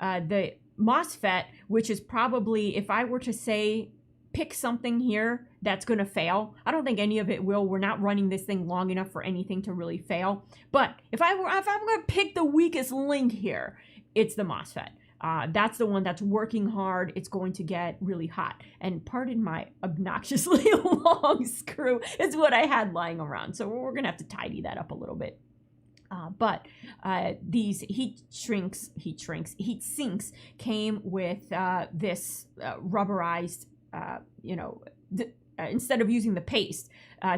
The MOSFET, which is probably, if I were to say, pick something here that's going to fail, I don't think any of it will. We're not running this thing long enough for anything to really fail. But if I'm going to pick the weakest link here, it's the MOSFET. That's the one that's working hard. It's going to get really hot. And pardon my obnoxiously long screw, is what I had lying around. So we're going to have to tidy that up a little bit. But these heat sinks came with this rubberized, instead of using the paste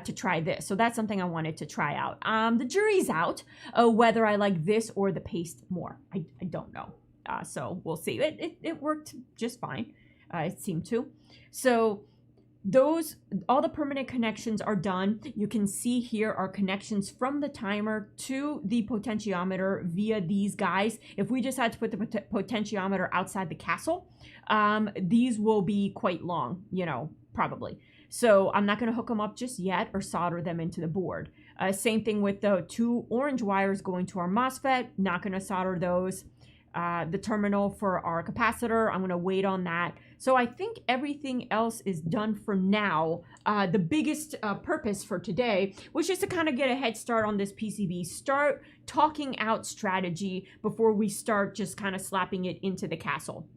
to try this. So that's something I wanted to try out. The jury's out whether I like this or the paste more. I don't know. So we'll see. It worked just fine. It seemed to. So all the permanent connections are done. You can see here are connections from the timer to the potentiometer via these guys. If we just had to put the potentiometer outside the castle, these will be quite long, probably. So I'm not going to hook them up just yet or solder them into the board. Same thing with the 2 orange wires going to our MOSFET. Not going to solder those. The terminal for our capacitor, I'm going to wait on that. So I think everything else is done for now. The biggest purpose for today was just to kind of get a head start on this PCB, start talking out strategy before we start just kind of slapping it into the castle.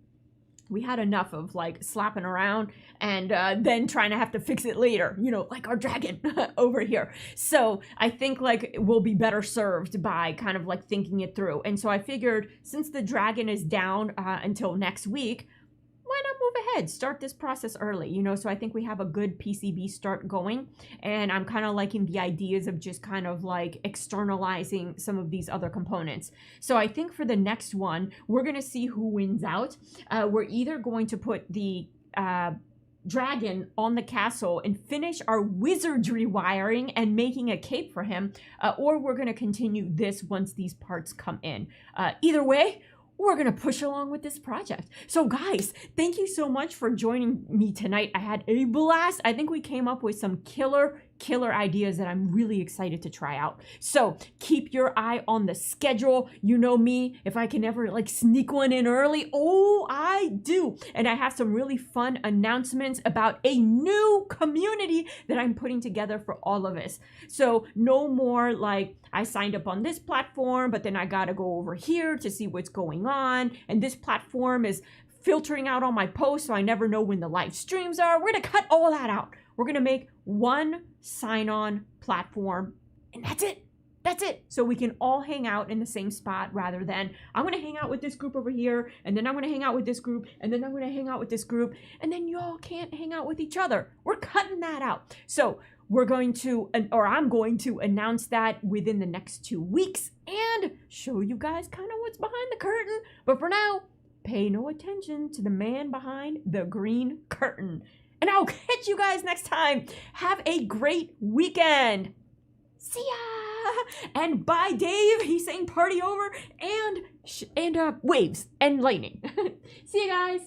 We had enough of like slapping around and then trying to have to fix it later, like our dragon over here. So I think like we'll be better served by kind of like thinking it through. And so I figured since the dragon is down until next week, why not move ahead, start this process early, so I think we have a good PCB start going, and I'm kind of liking the ideas of just kind of like externalizing some of these other components. So I think for the next one, we're going to see who wins out. We're either going to put the dragon on the castle and finish our wizardry wiring and making a cape for him, or we're going to continue this once these parts come in. Either way, we're going to push along with this project. So guys, thank you so much for joining me tonight. I had a blast. I think we came up with some killer ideas that I'm really excited to try out. So keep your eye on the schedule. You know me, if I can ever like sneak one in early, oh, I do. And I have some really fun announcements about a new community that I'm putting together for all of us. So no more like I signed up on this platform, but then I got to go over here to see what's going on. And this platform is filtering out all my posts, so I never know when the live streams are. We're going to cut all that out. We're going to make one sign-on platform, and that's it. That's it. So we can all hang out in the same spot rather than I'm going to hang out with this group over here, and then I'm going to hang out with this group, and then I'm going to hang out with this group, and then y'all can't hang out with each other. We're cutting that out. So we're going to, or I'm going to announce that within the next 2 weeks and show you guys kind of what's behind the curtain. But for now, pay no attention to the man behind the green curtain. And I'll catch you guys next time. Have a great weekend. See ya. And bye, Dave. He's saying party over and waves and lightning. See you guys.